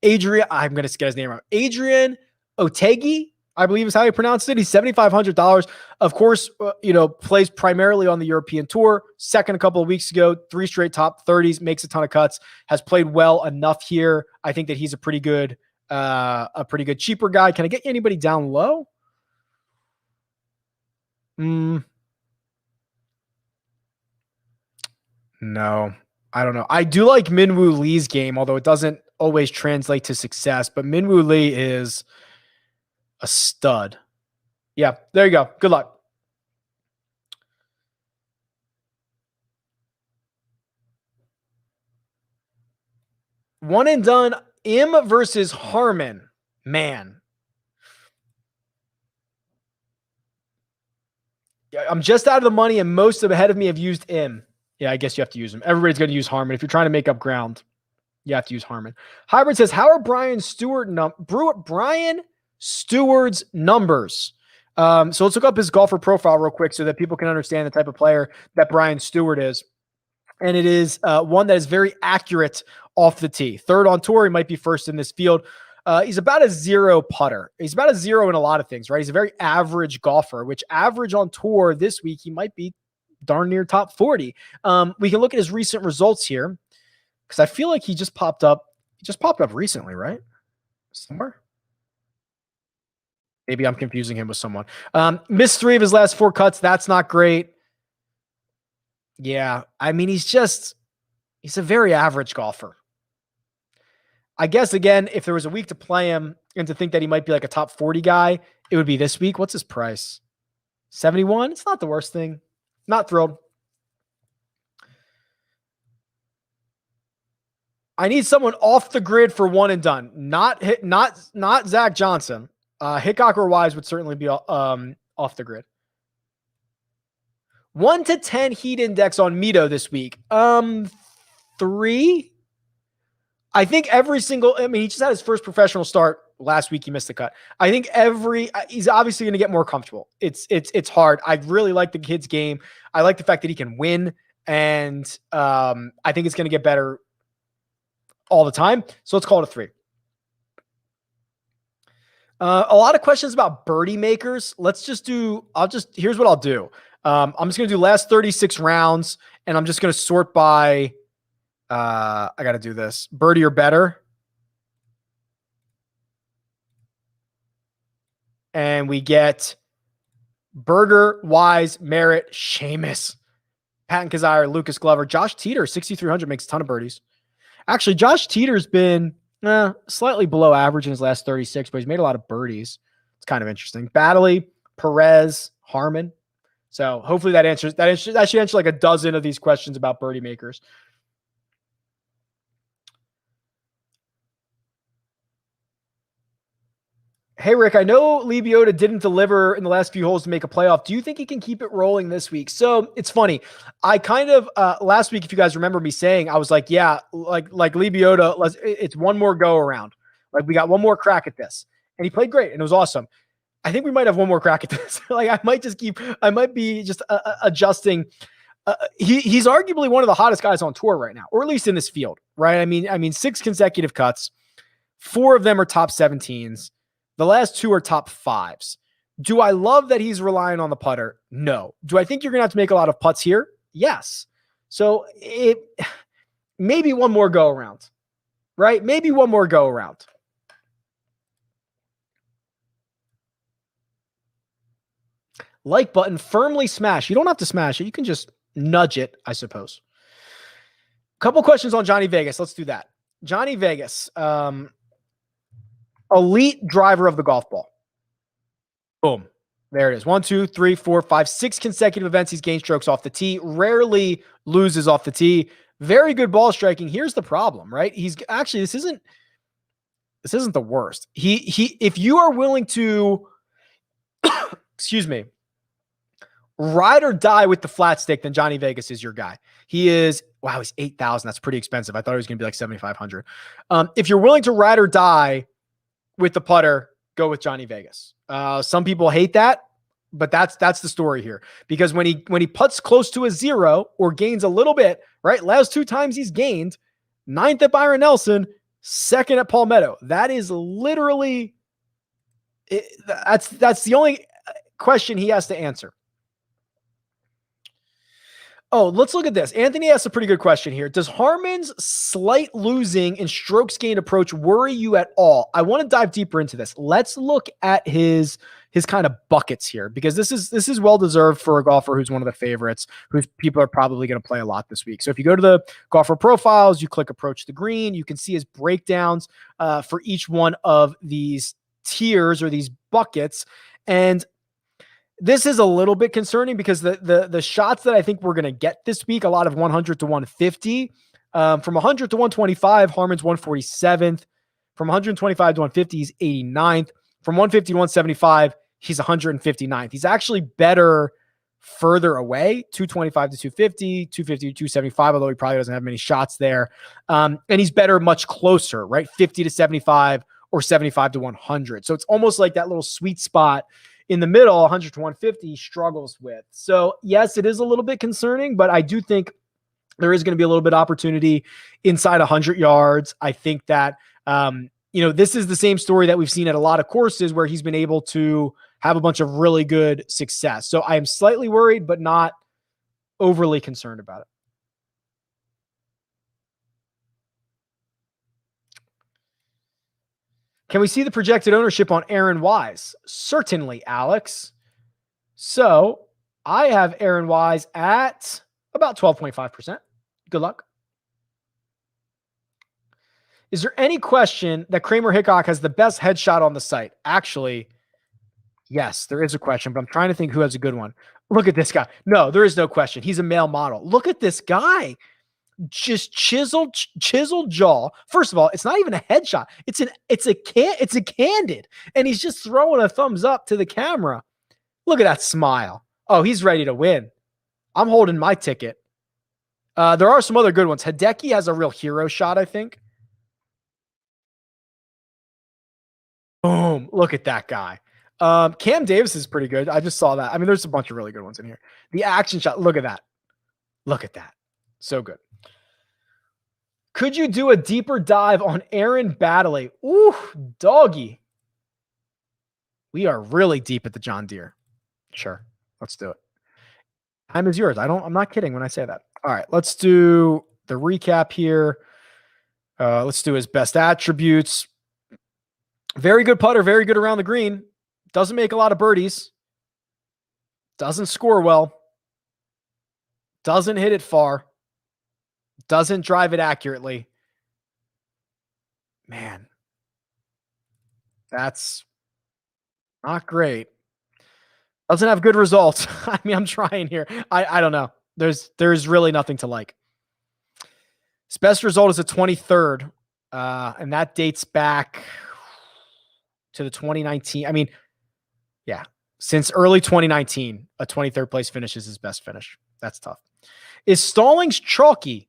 Speaker 1: Adrian. I'm going to get his name wrong. Adrian Otegi, I believe is how you pronounce it. He's $7,500. Of course, plays primarily on the European Tour. Second a couple of weeks ago, 3 straight top 30s, makes a ton of cuts, has played well enough here. I think that he's a pretty good cheaper guy. Can I get anybody down low? No, I don't know. I do like Minwoo Lee's game, although it doesn't always translate to success, but Minwoo Lee is a stud. Yeah, there you go. Good luck. One and done. Im versus Harmon. Man. I'm just out of the money, and most of ahead of me have used Im. Yeah, I guess you have to use him. Everybody's going to use Harmon. If you're trying to make up ground, you have to use Harmon. Hybrid says, how are Brian Stewart's numbers? So let's look up his golfer profile real quick so that people can understand the type of player that Brian Stewart is. And it is one that is very accurate off the tee. Third on tour, he might be first in this field. He's about a 0 putter. He's about a 0 in a lot of things, right? He's a very average golfer, which average on tour this week, he might be darn near top 40. We can look at his recent results here because I feel like he just popped up. He just popped up recently, right? Somewhere. Maybe I'm confusing him with someone. Missed 3 of his last 4 cuts. That's not great. Yeah. I mean, he's a very average golfer. I guess, again, if there was a week to play him and to think that he might be like a top 40 guy, it would be this week. What's his price? 71? It's not the worst thing. Not thrilled. I need someone off the grid for one and done. Not Zach Johnson. Hickok or Wise would certainly be off the grid. 1 to 10 heat index on Mito this week. 3. I think he just had his first professional start last week. He missed the cut. I think he's obviously going to get more comfortable. It's hard. I really like the kid's game. I like the fact that he can win. And I think it's going to get better all the time. So let's call it a 3. A lot of questions about birdie makers. Here's what I'll do. I'm just going to do last 36 rounds and I'm just going to sort by, I got to do this. Birdie or better. And we get Berger, Wise, Merritt, Seamus, Patton Kizzire, Lucas Glover, Josh Teeter, 6,300 makes a ton of birdies. Actually, Josh Teeter's been slightly below average in his last 36, but he's made a lot of birdies. It's kind of interesting. Baddeley, Perez, Harmon. So hopefully that should answer like a dozen of these questions about birdie makers. Hey, Rick, I know Lee Biota didn't deliver in the last few holes to make a playoff. Do you think he can keep it rolling this week? So it's funny. I kind of, last week, if you guys remember me saying, I was like, yeah, like Lee Biota, it's one more go around. Like we got one more crack at this. And he played great and it was awesome. I think we might have one more crack at this. Like I might be just adjusting. He's arguably one of the hottest guys on tour right now, or at least in this field, right? I mean, 6 consecutive cuts. 4 of them are top 17s. The last 2 are top 5s. Do I love that he's relying on the putter? No. Do I think you're going to have to make a lot of putts here? Yes. So maybe one more go around, right? Maybe one more go around. Like button firmly smash. You don't have to smash it. You can just nudge it, I suppose. Couple questions on Johnny Vegas. Let's do that. Johnny Vegas, elite driver of the golf ball. Boom. There it is. 1, 2, 3, 4, 5, 6 consecutive events. He's gained strokes off the tee. Rarely loses off the tee. Very good ball striking. Here's the problem, right? He's actually, this isn't the worst. If you are willing to, excuse me, ride or die with the flat stick, then Johnny Vegas is your guy. He is, wow, he's 8,000. That's pretty expensive. I thought he was going to be like 7,500. If you're willing to ride or die with the putter, go with Johnny Vegas. Some people hate that, but that's the story here. Because when he putts close to a zero or gains a little bit, right? Last 2 times he's gained, 9th at Byron Nelson, 2nd at Palmetto. That is literally that's the only question he has to answer. Oh, let's look at this. Anthony asked a pretty good question here. Does Harman's slight losing and strokes gained approach worry you at all? I want to dive deeper into this. Let's look at his kind of buckets here, because this is well deserved for a golfer who's one of the favorites, who people are probably going to play a lot this week. So if you go to the golfer profiles, you click approach the green, you can see his breakdowns for each one of these tiers or these buckets. And this is a little bit concerning because the shots that I think we're going to get this week, a lot of 100 to 150, from 100 to 125, Harman's 147th. From 125 to 150, he's 89th. From 150 to 175, he's 159th. He's actually better further away, 225 to 250, 250 to 275, although he probably doesn't have many shots there. And he's better much closer, right? 50 to 75 or 75 to 100. So it's almost like that little sweet spot in the middle, 100 to 150, struggles with. So yes, it is a little bit concerning, but I do think there is going to be a little bit of opportunity inside 100 yards. I think that, this is the same story that we've seen at a lot of courses where he's been able to have a bunch of really good success. So I am slightly worried, but not overly concerned about it. Can we see the projected ownership on Aaron Wise? Certainly, Alex. So I have Aaron Wise at about 12.5%. Good luck. Is there any question that Kramer Hickok has the best headshot on the site? Actually, yes, there is a question, but I'm trying to think who has a good one. Look at this guy. No, there is no question. He's a male model. Look at this guy. Just chiseled jaw. First of all, it's not even a headshot. It's a candid, and he's just throwing a thumbs up to the camera. Look at that smile. Oh, he's ready to win. I'm holding my ticket. There are some other good ones. Hideki has a real hero shot, I think. Boom. Look at that guy. Cam Davis is pretty good. I just saw that. I mean, there's a bunch of really good ones in here. The action shot. Look at that. Look at that. So good. Could you do a deeper dive on Aaron Baddeley? Ooh, doggy. We are really deep at the John Deere. Sure. Let's do it. Time is yours. I'm not kidding when I say that. All right. Let's do the recap here. Let's do his best attributes. Very good putter. Very good around the green. Doesn't make a lot of birdies. Doesn't score well. Doesn't hit it far. Doesn't drive it accurately. Man, that's not great. Doesn't have good results. I mean, I'm trying here. I don't know. There's really nothing to like. His best result is a 23rd, and that dates back to the 2019. I mean, yeah, since early 2019, a 23rd place finish is his best finish. That's tough. Is Stallings chalky?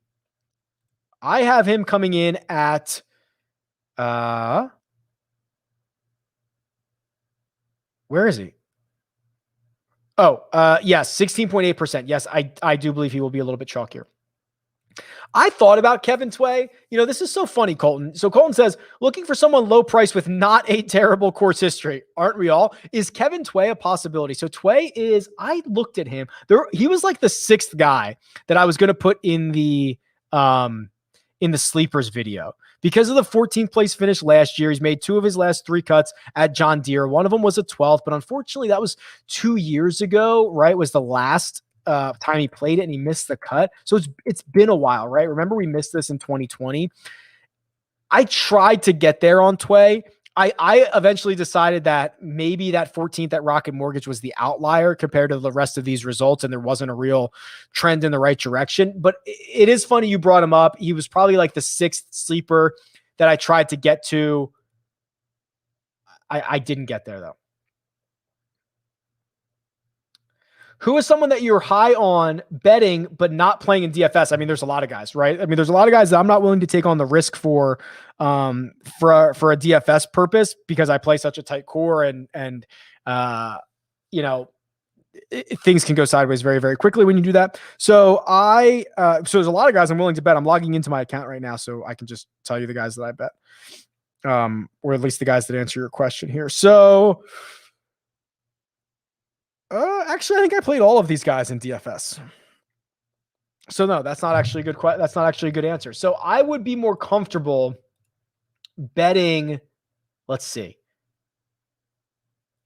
Speaker 1: I have him coming in at where is he? Oh, yes, 16.8%. Yes, I do believe he will be a little bit chalkier. I thought about Kevin Tway. This is so funny, Colton. So Colton says, looking for someone low price with not a terrible course history. Aren't we all? Is Kevin Tway a possibility? So Tway I looked at him. He was like the 6th guy that I was going to put in the sleepers video. Because of the 14th place finish last year, he's made 2 of his last 3 cuts at John Deere. One of them was a 12th, but unfortunately that was 2 years ago, right? Was the last time he played it, and he missed the cut. So it's been a while, right? Remember we missed this in 2020. I tried to get there on Tway. I eventually decided that maybe that 14th at Rocket Mortgage was the outlier compared to the rest of these results, and there wasn't a real trend in the right direction. But it is funny you brought him up. He was probably like the 6th sleeper that I tried to get to. I didn't get there, though. Who is someone that you're high on betting, but not playing in DFS? I mean, there's a lot of guys, right? I mean, there's a lot of guys that I'm not willing to take on the risk for a DFS purpose because I play such a tight core and you know, things can go sideways very, very quickly when you do that. So so there's a lot of guys I'm willing to bet. I'm logging into my account right now, so I can just tell you the guys that I bet, or at least the guys that answer your question here. So, actually, I think I played all of these guys in DFS. So no, that's not actually a good. That's not actually a good answer. So I would be more comfortable betting. Let's see,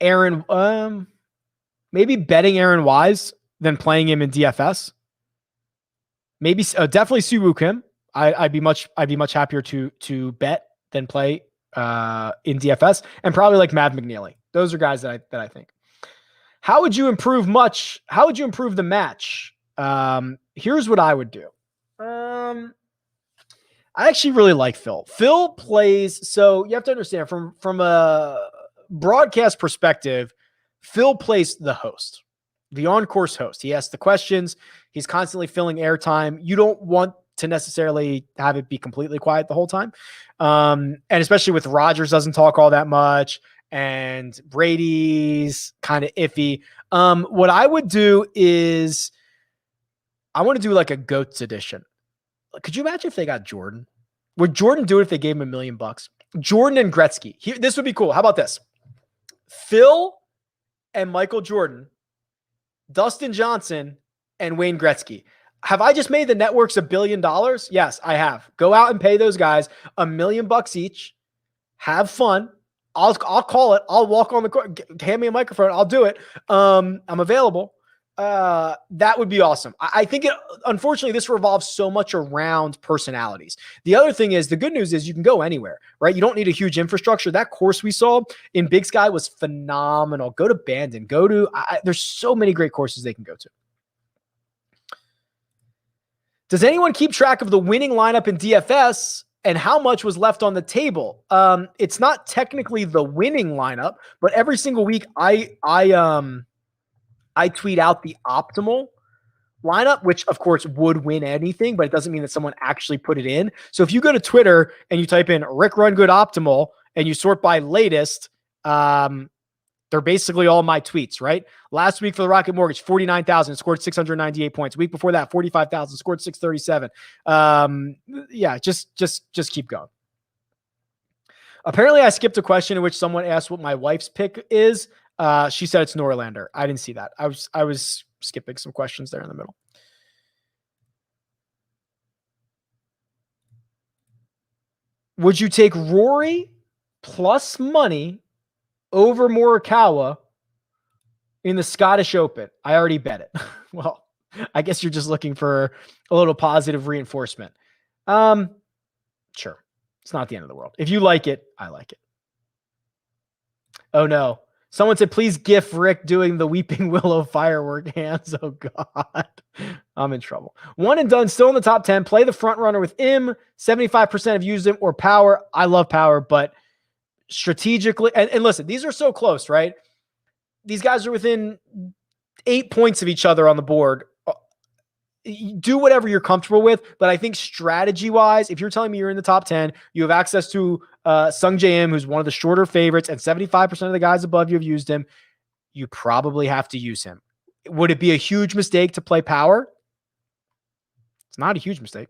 Speaker 1: Aaron. Maybe betting Aaron Wise than playing him in DFS. Maybe definitely Siwoo Kim. I'd be much happier to bet than play in DFS, and probably like Matt McNeely. Those are guys that I think. How would you improve the match? Here's what I would do. I actually really like Phil. Phil plays, so you have to understand from a broadcast perspective, Phil plays the host, the on-course host. He asks the questions. He's constantly filling airtime. You don't want to necessarily have it be completely quiet the whole time. And especially with Rodgers doesn't talk all that much and Brady's kind of iffy. What I would do is I want to do like a GOATS edition. Could you imagine if they got Jordan? Would Jordan do it if they gave him $1 million? Jordan and Gretzky. This would be cool. How about this? Phil and Michael Jordan, Dustin Johnson, and Wayne Gretzky. Have I just made the networks $1 billion? Yes, I have. Go out and pay those guys $1 million each. Have fun. I'll call it. I'll walk on the court. Hand me a microphone. I'll do it. I'm available. That would be awesome. I think unfortunately, this revolves so much around personalities. The other thing is, the good news is you can go anywhere, right? You don't need a huge infrastructure. That course we saw in Big Sky was phenomenal. Go to Bandon. There's so many great courses they can go to. Does anyone keep track of the winning lineup in DFS and how much was left on the table? It's not technically the winning lineup, but every single week I tweet out the optimal lineup, which of course would win anything, but it doesn't mean that someone actually put it in. So if you go to Twitter and you type in Rick Run Good Optimal and you sort by latest, they're basically all my tweets, right? Last week for the Rocket Mortgage, 49,000, scored 698 points. Week before that, 45,000, scored 637. Yeah, just keep going. Apparently I skipped a question in which someone asked what my wife's pick is. She said it's Norlander. I didn't see that. I was skipping some questions there in the middle. Would you take Rory plus money over Morikawa in the Scottish Open? I already bet it. Well, I guess you're just looking for a little positive reinforcement. Sure. It's not the end of the world. If you like it, I like it. Oh no. Someone said, please gif Rick doing the Weeping Willow firework hands. Oh God. I'm in trouble. One and done, still in the top 10. Play the front runner with him. 75% have used him, or power. I love power, but strategically, and listen, these are so close, right? These guys are within 8 points of each other on the board. Do whatever you're comfortable with, but I think strategy-wise, if you're telling me you're in the top 10, you have access to Sung J M, who's one of the shorter favorites, and 75% of the guys above you have used him, you probably have to use him. Would it be a huge mistake to play power? It's not a huge mistake.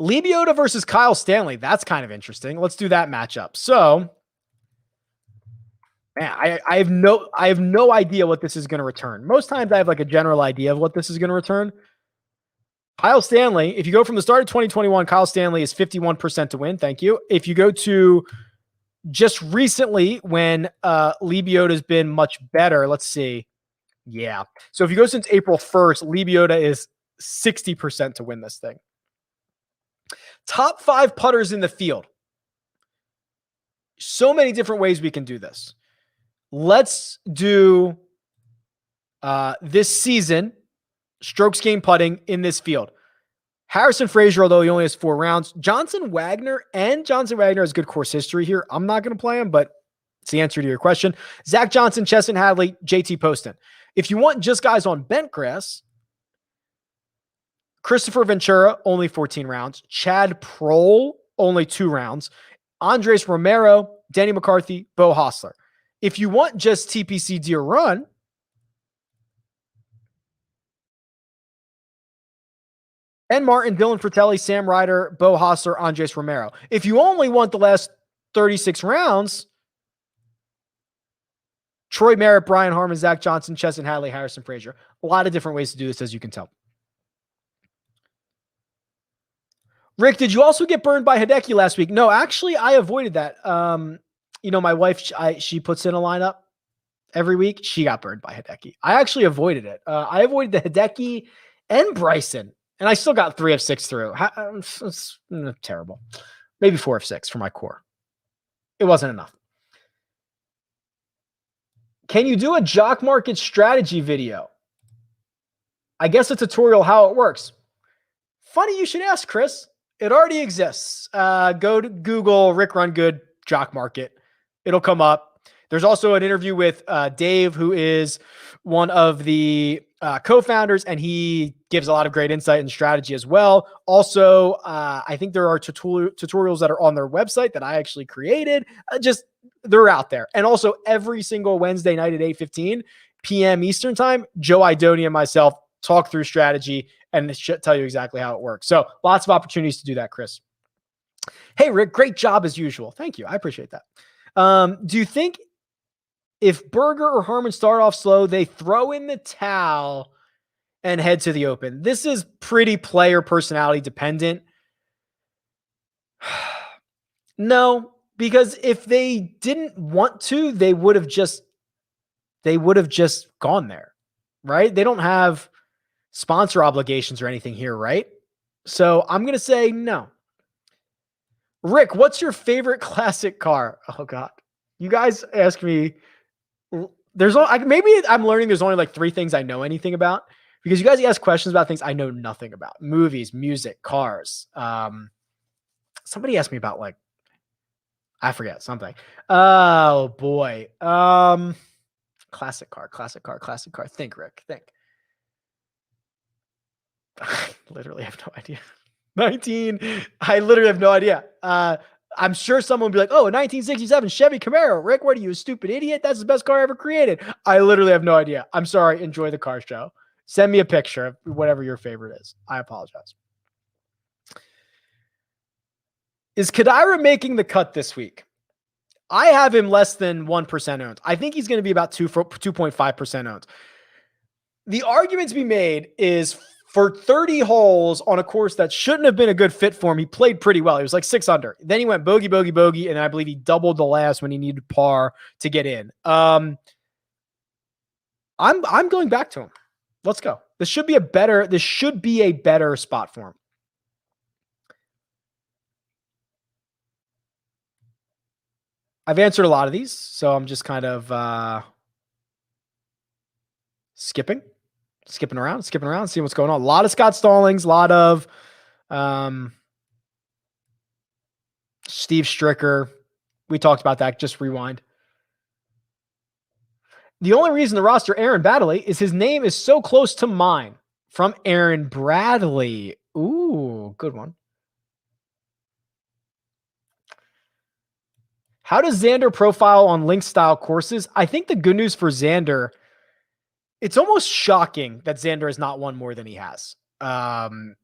Speaker 1: Lebiota versus Kyle Stanley. That's kind of interesting. Let's do that matchup. So, man, I have no idea what this is going to return. Most times I have like a general idea of what this is going to return. Kyle Stanley, if you go from the start of 2021, Kyle Stanley is 51% to win. Thank you. If you go to just recently when Lebiota has been much better, let's see. Yeah. So if you go since April 1st, Lebiota is 60% to win this thing. Top 5 putters in the field. So many different ways we can do this. Let's do this season, strokes gained putting in this field. Harrison Frazier, although he only has 4 rounds. Johnson Wagner has good course history here. I'm not going to play him, but It's the answer to your question. Zach Johnson, Chesson Hadley, JT Poston. If you want just guys on bent grass, Christopher Ventura, only 14 rounds. Chad Prohl, only 2 rounds. Andres Romero, Danny McCarthy, Bo Hostler. If you want just TPC Deere Run, Ben Martin, Dylan Fratelli, Sam Ryder, Bo Hostler, Andres Romero. If you only want the last 36 rounds, Troy Merritt, Brian Harmon, Zach Johnson, Chesson Hadley, Harrison Frazier. A lot of different ways to do this, as you can tell. Rick, did you also get burned by Hideki last week? No, actually, I avoided that. My wife, she puts in a lineup every week. She got burned by Hideki. I actually avoided it. I avoided the Hideki and Bryson, and I still got 3 of 6 through. It's terrible. Maybe 4 of 6 for my core. It wasn't enough. Can you do a Jock Market strategy video? I guess a tutorial how it works. Funny you should ask, Chris. It already exists. Go to Google Rick Run Good Jock Market. It'll come up. There's also an interview with Dave, who is one of the co-founders, and he gives a lot of great insight and strategy as well. Also, I think there are tutorials that are on their website that I actually created. They're out there. And also every single Wednesday night at 8:15 p.m. Eastern time, Joe Idoni and myself talk through strategy and tell you exactly how it works. So lots of opportunities to do that, Chris. Hey, Rick, great job as usual. Thank you. I appreciate that. Do you think if Berger or Harmon start off slow, they throw in the towel and head to the open? This is pretty player personality dependent. No, because if they didn't want to, they would have just gone there, right? They don't have sponsor obligations or anything here, right? So I'm going to say no. Rick, what's your favorite classic car? Oh God. You guys ask me, maybe I'm learning there's only like 3 things I know anything about, because you guys ask questions about things I know nothing about. Movies, music, cars. Somebody asked me about I forget something. Oh boy. Classic car. Think, Rick, think. I literally have no idea. I literally have no idea. I'm sure someone will be like, oh, a 1967 Chevy Camaro. Rick, what are you, a stupid idiot? That's the best car ever created. I literally have no idea. I'm sorry. Enjoy the car show. Send me a picture of whatever your favorite is. I apologize. Is Kadira making the cut this week? I have him less than 1% owned. I think he's going to be about 2.5% owned. The argument to be made is for 30 holes on a course that shouldn't have been a good fit for him, he played pretty well. He was like 6 under. Then he went bogey, bogey, bogey, and I believe he doubled the last when he needed par to get in. I'm going back to him. Let's go. This should be a better spot for him. I've answered a lot of these, so I'm just kind of skipping around, seeing what's going on. A lot of Scott Stallings, a lot of Steve Stricker. We talked about that. Just rewind. The only reason the roster Aaron Baddeley is his name is so close to mine. From Aaron Bradley. Ooh, good one. How does Xander profile on link style courses? I think the good news for Xander, it's almost shocking that Xander has not won more than he has. And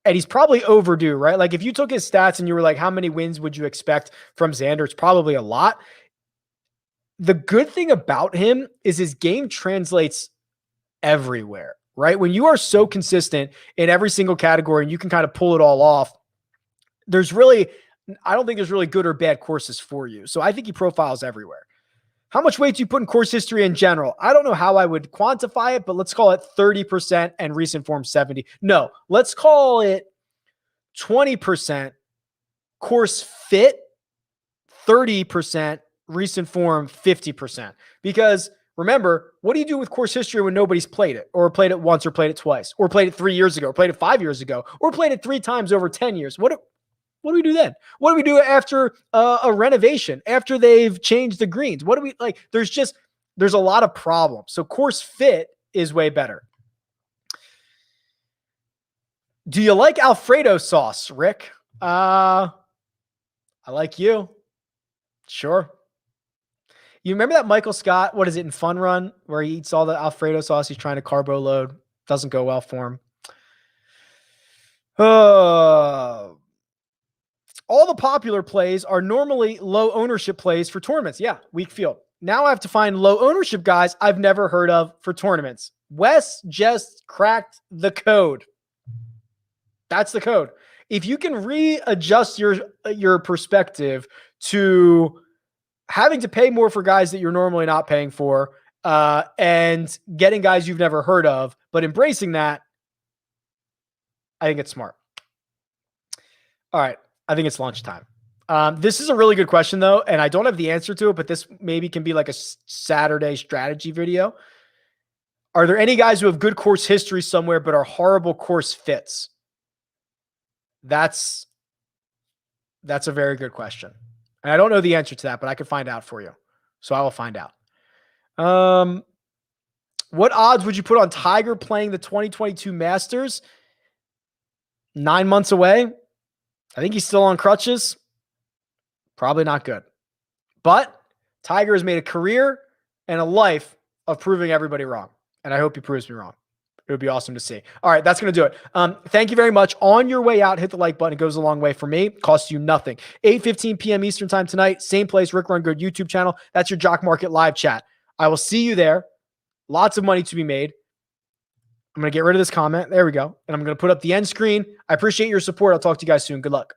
Speaker 1: he's probably overdue, right? Like if you took his stats and you were like, how many wins would you expect from Xander? It's probably a lot. The good thing about him is his game translates everywhere, right? When you are so consistent in every single category and you can kind of pull it all off, I don't think there's really good or bad courses for you. So I think he profiles everywhere. How much weight do you put in course history in general? I don't know how I would quantify it, but let's call it 30% and recent form 70. No, let's call it 20% course fit, 30% recent form, 50%. Because remember, what do you do with course history when nobody's played it, or played it once, or played it twice, or played it 3 years ago, or played it 5 years ago, or played it 3 times over 10 years? What What do we do then? What do we do after a renovation, after they've changed the greens? What do we like? There's a lot of problems. So course fit is way better. Do you like Alfredo sauce, Rick? I like you. Sure. You remember that Michael Scott, what is it, in Fun Run, where he eats all the Alfredo sauce? He's trying to carbo load. Doesn't go well for him. All the popular plays are normally low ownership plays for tournaments. Yeah, weak field. Now I have to find low ownership guys I've never heard of for tournaments. Wes just cracked the code. That's the code. If you can readjust your perspective to having to pay more for guys that you're normally not paying for, and getting guys you've never heard of, but embracing that, I think it's smart. All right. I think it's lunchtime. This is a really good question, though, and I don't have the answer to it, but this maybe can be like a Saturday strategy video. Are there any guys who have good course history somewhere but are horrible course fits? That's a very good question. And I don't know the answer to that, but I could find out for you. So I will find out. What odds would you put on Tiger playing the 2022 Masters? 9 months away. I think he's still on crutches. Probably not good. But Tiger has made a career and a life of proving everybody wrong. And I hope he proves me wrong. It would be awesome to see. All right, that's going to do it. Thank you very much. On your way out, hit the like button. It goes a long way for me. Costs you nothing. 8:15 p.m. Eastern time tonight. Same place, Rick Run Good YouTube channel. That's your Jock Market live chat. I will see you there. Lots of money to be made. I'm going to get rid of this comment. There we go. And I'm going to put up the end screen. I appreciate your support. I'll talk to you guys soon. Good luck.